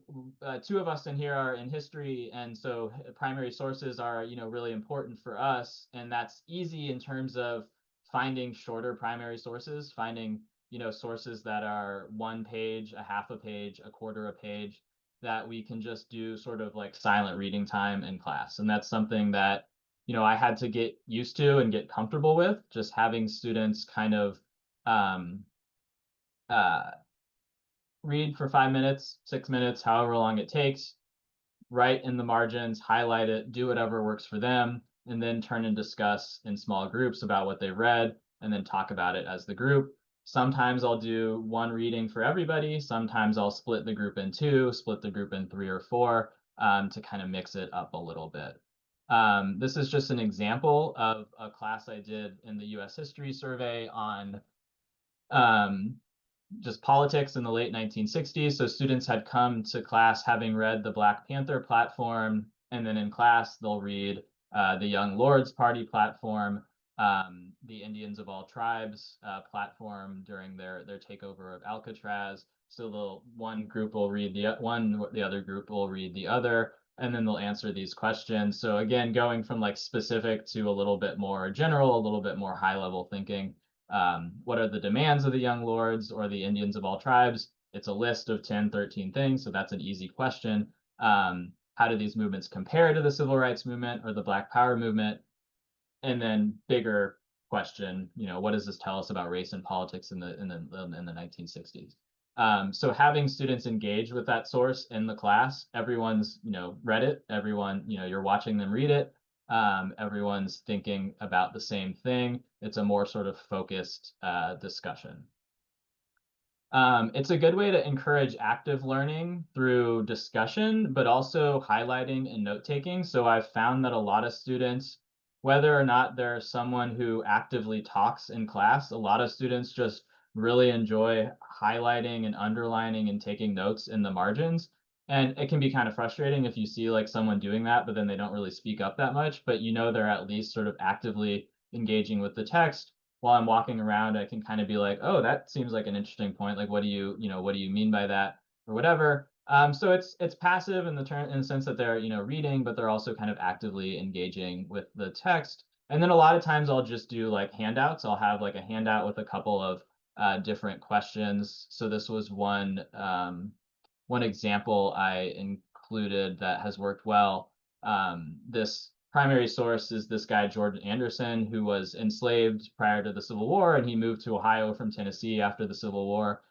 2 of us in here are in history, and so primary sources are, you know, really important for us, and that's easy in terms of finding shorter primary sources, finding, you know, sources that are 1 page, a half a page, a quarter a page, that we can just do sort of like silent reading time in class. And that's something that, you know, I had to get used to and get comfortable with, just having students kind of um, uh, read for 5 minutes, 6 minutes, however long it takes, write in the margins, highlight it, do whatever works for them, and then turn and discuss in small groups about what they read, and then talk about it as the group. Sometimes I'll do 1 reading for everybody. Sometimes I'll split the group in 2, split the group in 3 or 4, to kind of mix it up a little bit. This is just an example of a class I did in the US History Survey on just politics in the late 1960s. So students had come to class having read the Black Panther platform, and then in class they'll read the Young Lords Party platform, the Indians of all tribes platform during their takeover of Alcatraz. So one group will read the other group will read the other, and then they'll answer these questions. So again, going from like specific to a little bit more general, a little bit more high level thinking. What are the demands of the Young Lords or the Indians of all tribes? It's a list of 10, 13 things, so that's an easy question. How do these movements compare to the Civil Rights Movement or the Black Power movement? And then bigger question, you know, what does this tell us about race and politics in the 1960s? So having students engage with that source in the class, everyone's, you know, read it, everyone, you know, you're watching them read it. Everyone's thinking about the same thing. It's a more sort of focused discussion. It's a good way to encourage active learning through discussion, but also highlighting and note-taking. So I've found that a lot of students, whether or not they're someone who actively talks in class, a lot of students just really enjoy highlighting and underlining and taking notes in the margins. And it can be kind of frustrating if you see like someone doing that, but then they don't really speak up that much, but you know they're at least sort of actively engaging with the text. While I'm walking around, I can kind of be like, oh, that seems like an interesting point. Like, what do you mean by that, or whatever. So it's passive in the sense that they're, you know, reading, but they're also kind of actively engaging with the text. And then a lot of times I'll just do like handouts. I'll have like a handout with a couple of different questions. So this was one example I included that has worked well. This primary source is this guy, Jordan Anderson, who was enslaved prior to the Civil War, and he moved to Ohio from Tennessee after the Civil War.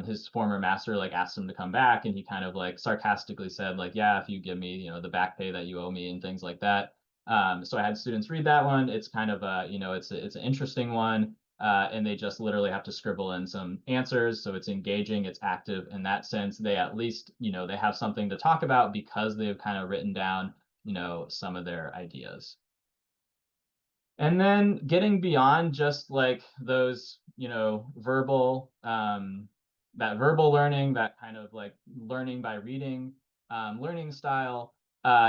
His former master like asked him to come back, and he kind of like sarcastically said like, yeah, if you give me, you know, the back pay that you owe me and things like that. So I had students read that one. It's kind of a, you know, it's an interesting one. And they just literally have to scribble in some answers. So it's engaging, it's active in that sense. They at least, you know, they have something to talk about because they've kind of written down, you know, some of their ideas. And then getting beyond just like those, you know, verbal, that verbal learning, that kind of like learning by reading, learning style,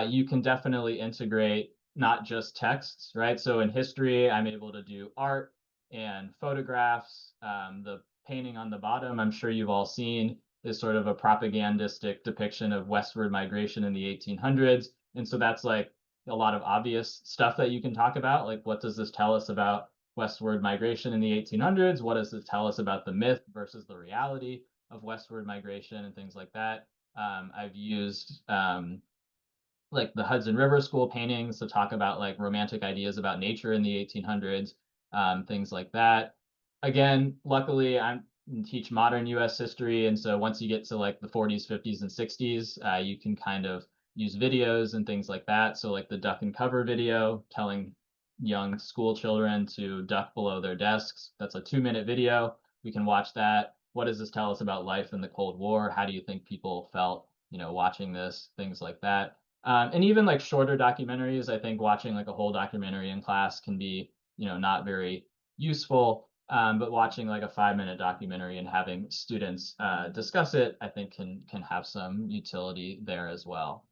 you can definitely integrate not just texts, right? So in history, I'm able to do art and photographs. The painting on the bottom, I'm sure you've all seen. is sort of a propagandistic depiction of westward migration in the 1800s. And so that's like a lot of obvious stuff that you can talk about. Like, what does this tell us about westward migration in the 1800s? What does it tell us about the myth versus the reality of westward migration and things like that? I've used like the Hudson River School paintings to talk about like romantic ideas about nature in the 1800s, things like that. Again, luckily I teach modern US history. And so once you get to like the 40s, 50s, and 60s, you can kind of use videos and things like that. So like the duck and cover video telling young school children to duck below their desks. That's a 2-minute video. We can watch that. What does this tell us about life in the Cold War? How do you think people felt, watching this? Things like that. And even like shorter documentaries, I think watching like a whole documentary in class can be, not very useful. But watching like a 5-minute documentary and having students discuss it, I think can have some utility there as well.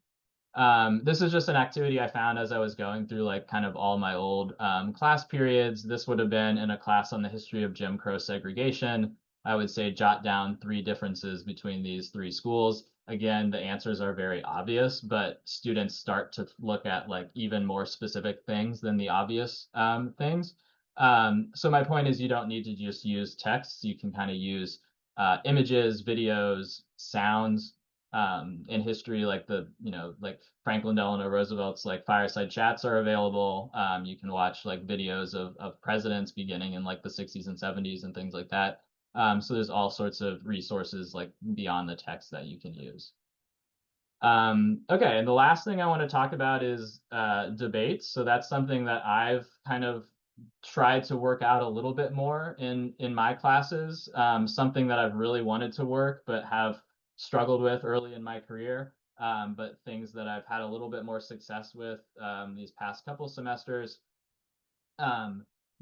This is just an activity I found as I was going through like kind of all my old class periods. This would have been in a class on the history of Jim Crow segregation. I would say jot down 3 differences between these 3 schools. Again, the answers are very obvious, but students start to look at like even more specific things than the obvious things. So my point is you don't need to just use texts. You can kind of use images, videos, sounds. In history, like like Franklin Delano Roosevelt's like fireside chats are available. You can watch like videos of presidents beginning in like the 60s and 70s and things like that. So there's all sorts of resources like beyond the text that you can use. Okay, and the last thing I want to talk about is debates. So that's something that I've kind of tried to work out a little bit more in my classes. Something that I've really wanted to work but have struggled with early in my career. But things that I've had a little bit more success with these past couple semesters.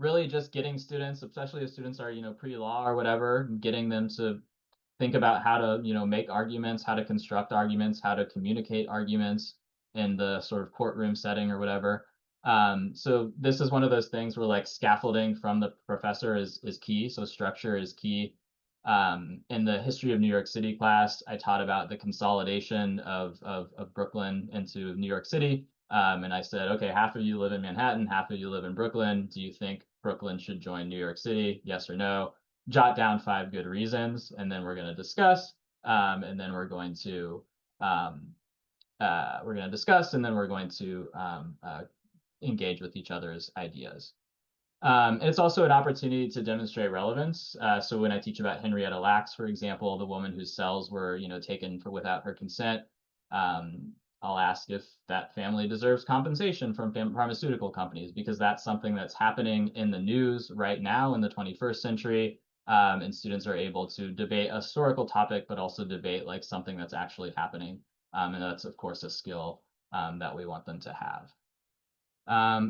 Really just getting students, especially if students are, pre-law or whatever, getting them to think about how to, make arguments, how to construct arguments, how to communicate arguments in the sort of courtroom setting or whatever. So this is one of those things where like scaffolding from the professor is key. So structure is key. In the history of New York City class, I taught about the consolidation of Brooklyn into New York City. And I said, okay, half of you live in Manhattan, half of you live in Brooklyn. Do you think Brooklyn should join New York City? Yes or no? Jot down 5 good reasons, and then we're going to discuss, and then we're going to discuss, and then we're going to engage with each other's ideas. And it's also an opportunity to demonstrate relevance. So when I teach about Henrietta Lacks, for example, the woman whose cells were, taken without her consent, I'll ask if that family deserves compensation from pharmaceutical companies, because that's something that's happening in the news right now in the 21st century. And students are able to debate a historical topic, but also debate like something that's actually happening. And that's, of course, a skill that we want them to have.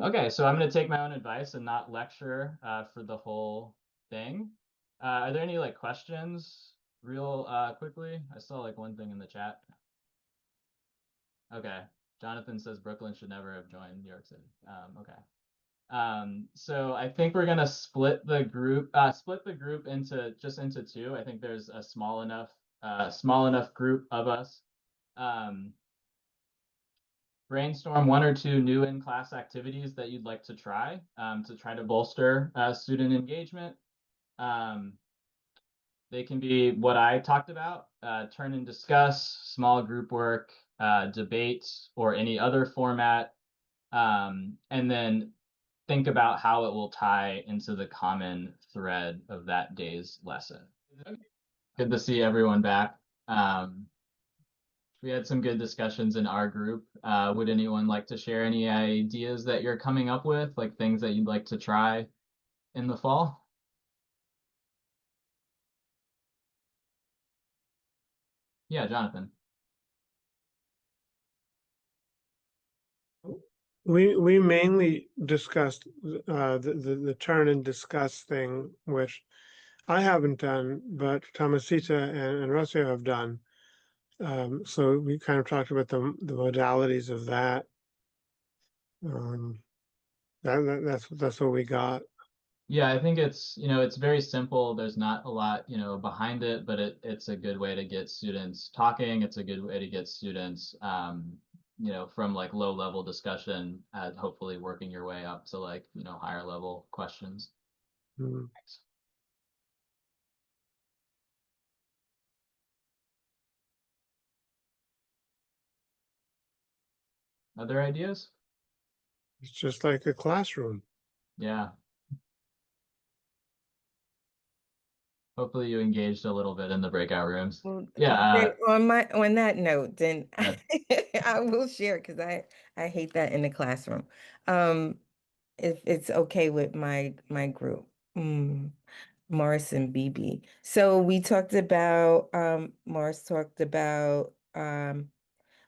Okay, so I'm going to take my own advice and not lecture for the whole thing. Are there any like questions real quickly? I saw like one thing in the chat. Okay, Jonathan says Brooklyn should never have joined New York City. Okay. So I think we're gonna split the group into 2. I think there's a small enough group of us. Brainstorm 1 or 2 new in-class activities that you'd like to try to bolster student engagement. They can be what I talked about, turn and discuss, small group work, debates, or any other format. And then think about how it will tie into the common thread of that day's lesson. Good to see everyone back. We had some good discussions in our group. Would anyone like to share any ideas that you're coming up with, like things that you'd like to try in the fall? Yeah, Jonathan. We mainly discussed the turn and discuss thing, which I haven't done, but Tomasita and Rocio have done. So we kind of talked about the modalities of that. That's what we got. Yeah, I think it's, it's very simple. There's not a lot, behind it, but it's a good way to get students talking. It's a good way to get students, from like low level discussion, hopefully working your way up to like, higher level questions. Mm. Other ideas? It's just like a classroom. Yeah. Hopefully you engaged a little bit in the breakout rooms. Well, Yeah. on that note, then Uh, I will share because I hate that in the classroom. Um, if it's okay with my group. Mm, Morris and BB. So we talked about Morris talked about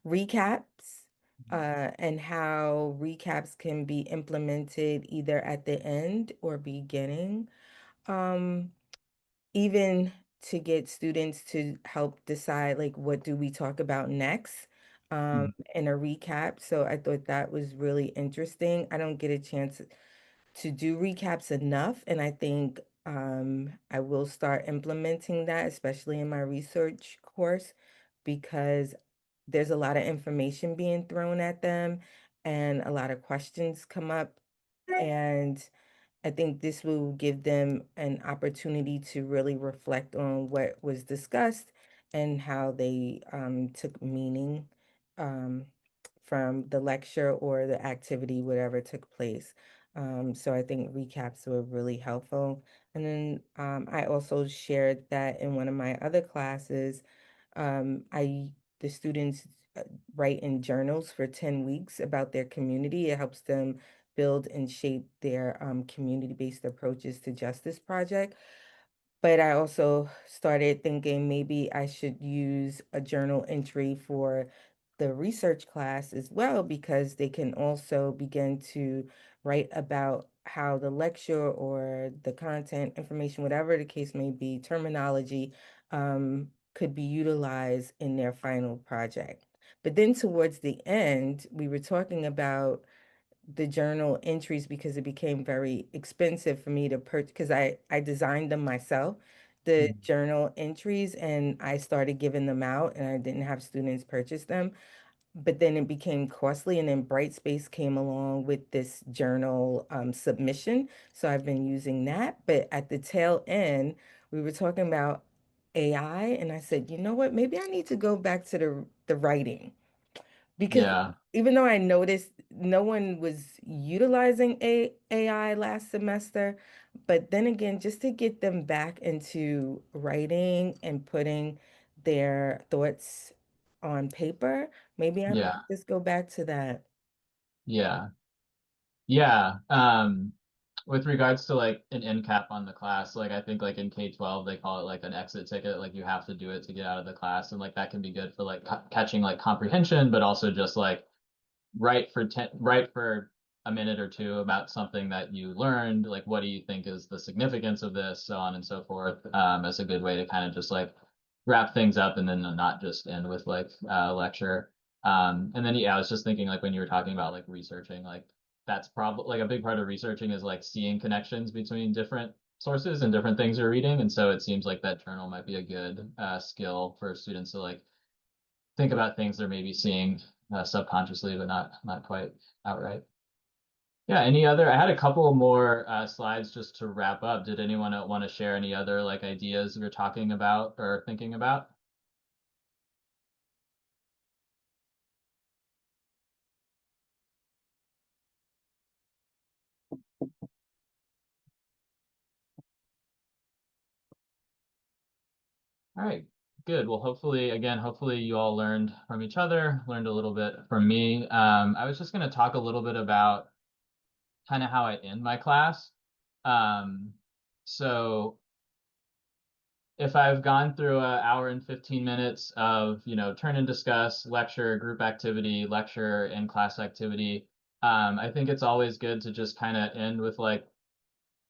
recaps and how recaps can be implemented either at the end or beginning. Um, even to get students to help decide like what do we talk about next in a recap. So I thought that was really interesting. I don't get a chance to do recaps enough, and I think I will start implementing that, especially in my research course, because there's a lot of information being thrown at them and a lot of questions come up, and I think this will give them an opportunity to really reflect on what was discussed and how they took meaning um, from the lecture or the activity, whatever took place. So I think recaps were really helpful. And then I also shared that in one of my other classes, the students write in journals for 10 weeks about their community. It helps them build and shape their community-based approaches to justice project. But I also started thinking maybe I should use a journal entry for the research class as well, because they can also begin to write about how the lecture or the content, information, whatever the case may be, terminology, could be utilized in their final project. But then towards the end, we were talking about the journal entries because it became very expensive for me to purchase because I designed them myself, the journal entries, and I started giving them out and I didn't have students purchase them. But then it became costly, and then Brightspace came along with this journal submission. So I've been using that. But at the tail end, we were talking about AI, and I said, you know what, maybe I need to go back to the writing because yeah. even though I noticed no one was utilizing AI last semester, but then again, just to get them back into writing and putting their thoughts on paper, maybe I Yeah. might just go back to that. Yeah. Yeah. With regards to like an end cap on the class, like I think like in K-12 they call it like an exit ticket, like you have to do it to get out of the class, and like that can be good for like catching like comprehension, but also just like write for a minute or two about something that you learned, like what do you think is the significance of this, so on and so forth, as a good way to kind of just like wrap things up and then not just end with like a lecture. And then yeah, I was just thinking like when you were talking about like researching, like that's probably like a big part of researching is like seeing connections between different sources and different things you're reading. And so it seems like that journal might be a good skill for students to like think about things they're maybe seeing subconsciously, but not quite outright. Yeah. Any other? I had a couple more slides just to wrap up. Did anyone want to share any other like ideas we are talking about or thinking about? All right. Good. Well, hopefully you all learned from each other, learned a little bit from me. I was just going to talk a little bit about kind of how I end my class. Um, so if I've gone through an hour and 15 minutes of, turn and discuss, lecture, group activity, lecture, and class activity, I think it's always good to just kind of end with like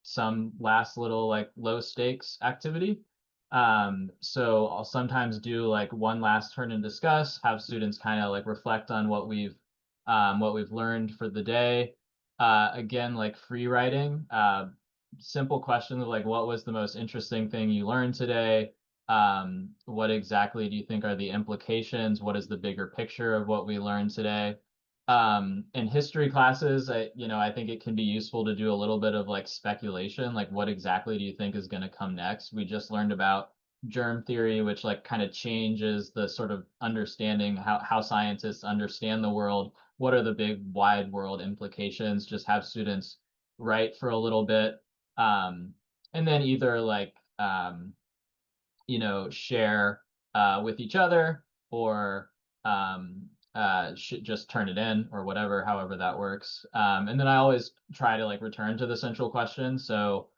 some last little like low stakes activity. So I'll sometimes do like one last turn and discuss, have students kind of like reflect on what we've learned for the day. Again, like free writing. simple questions like, what was the most interesting thing you learned today? What exactly do you think are the implications? What is the bigger picture of what we learned today? In history classes, I think it can be useful to do a little bit of like speculation, like what exactly do you think is going to come next? We just learned about germ theory, which like kind of changes the sort of understanding how scientists understand the world. What are the big wide world implications? Just have students write for a little bit, and then either like share with each other, or just turn it in, or whatever, however that works. And then I always try to like return to the central question. So,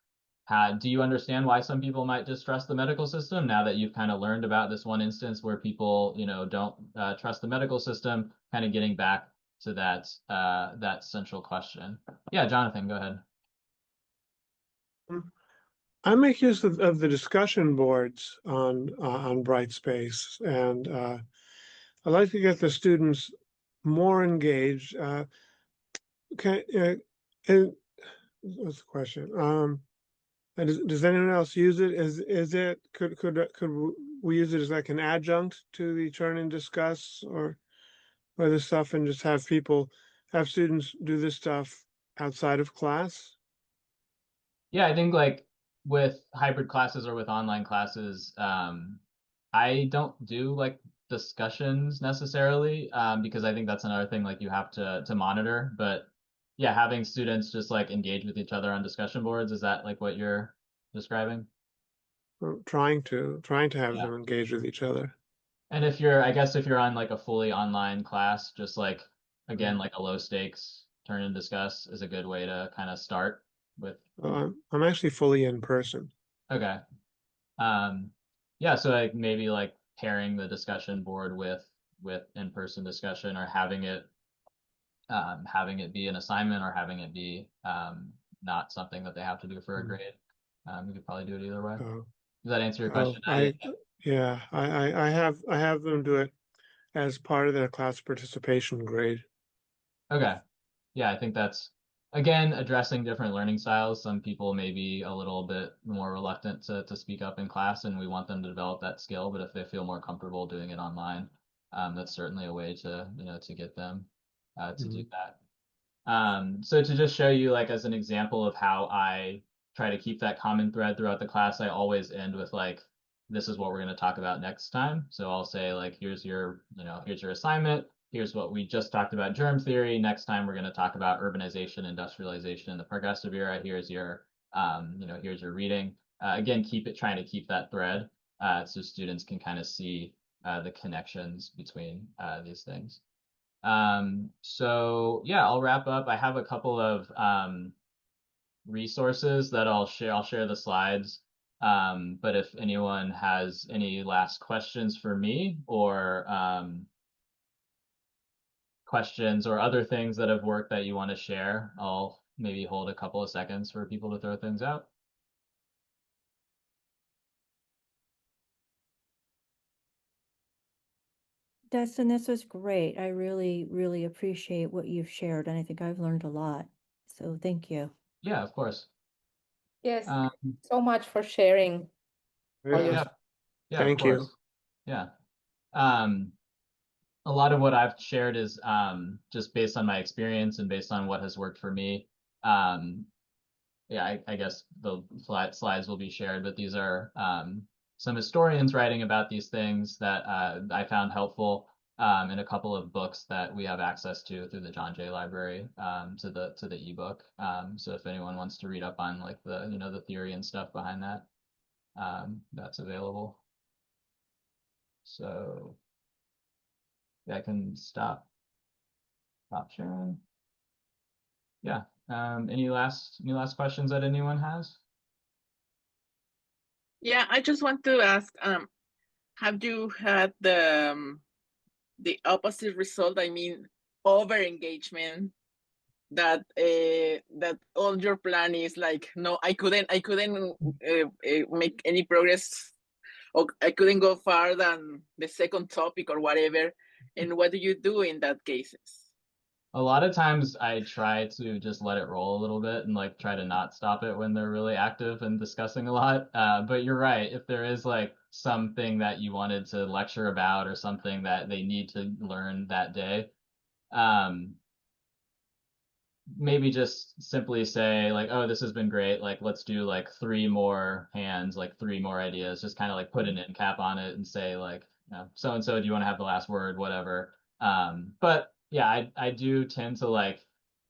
do you understand why some people might distrust the medical system now that you've kind of learned about this one instance where people, don't trust the medical system? Kind of getting back to that central question. Yeah, Jonathan, go ahead. I make use of the discussion boards on Brightspace, and I like to get the students more engaged. What's the question? And does anyone else use it? Could we use it as like an adjunct to the turn and discuss or this stuff, and just have students do this stuff outside of class? Yeah, I think like with hybrid classes or with online classes, I don't do like discussions necessarily, because I think that's another thing like you have to monitor. But yeah, having students just like engage with each other on discussion boards, is that like what you're describing? Or trying to have Yeah. them engage with each other. And I guess if you're on like a fully online class, just like again, like a low stakes turn and discuss is a good way to kind of start with. I'm actually fully in person. Okay. Yeah, so like maybe like pairing the discussion board with in-person discussion, or having it be an assignment, or having it be not something that they have to do for a grade. You could probably do it either way. Does that answer your question? I have them do it as part of their class participation grade. Okay. Yeah, I think that's, again, addressing different learning styles. Some people may be a little bit more reluctant to speak up in class, and we want them to develop that skill. But if they feel more comfortable doing it online, that's certainly a way to get them to do that. So to just show you, like, as an example of how I try to keep that common thread throughout the class, I always end with like, this is what we're going to talk about next time. So I'll say like, here's your assignment. Here's what we just talked about, germ theory. Next time we're going to talk about urbanization, industrialization in the progressive era. Here's your reading. Again, trying to keep that thread, so students can kind of see the connections between these things. So yeah, I'll wrap up. I have a couple of resources that I'll share. I'll share the slides. But if anyone has any last questions for me, or questions or other things that have worked that you want to share, I'll maybe hold a couple of seconds for people to throw things out. Dustin, this was great. I really, really appreciate what you've shared, and I think I've learned a lot. So thank you. Yeah, of course. Yes, so much for sharing. Yeah, Thank of course. you. Yeah. A lot of what I've shared is just based on my experience and based on what has worked for me. Yeah, I guess the slides will be shared, but these are some historians writing about these things that I found helpful, in a couple of books that we have access to through the John Jay Library, to the ebook. So if anyone wants to read up on like the theory and stuff behind that, that's available. So yeah, I can stop sharing. Yeah. Any last questions that anyone has? Yeah, I just want to ask, have you had the opposite result? I mean, over engagement, that that all your plan is like, no, I couldn't make any progress, or I couldn't go farther than the second topic or whatever. And what do you do in that cases? A lot of times I try to just let it roll a little bit and like try to not stop it when they're really active and discussing a lot. But you're right. If there is like something that you wanted to lecture about or something that they need to learn that day, um, maybe just simply say like, oh, this has been great. Like, let's do like 3 more hands, like 3 more ideas. Just kind of like put an end cap on it and say like, so and so, do you want to have the last word? Whatever. But yeah, I do tend to like,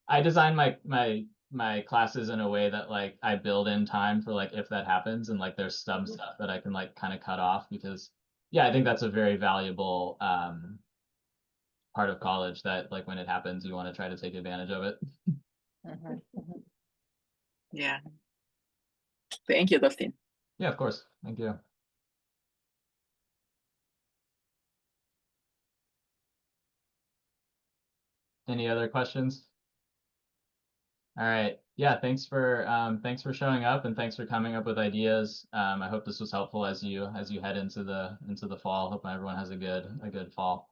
I design my classes in a way that like I build in time for like if that happens and like there's some stuff that I can like kind of cut off because yeah, I think that's a very valuable part of college that like when it happens, you want to try to take advantage of it. Yeah. Thank you, Dustin. Yeah, of course. Thank you. Any other questions? All right. Yeah, thanks for showing up and thanks for coming up with ideas. I hope this was helpful as you head into the fall. Hope everyone has a good fall.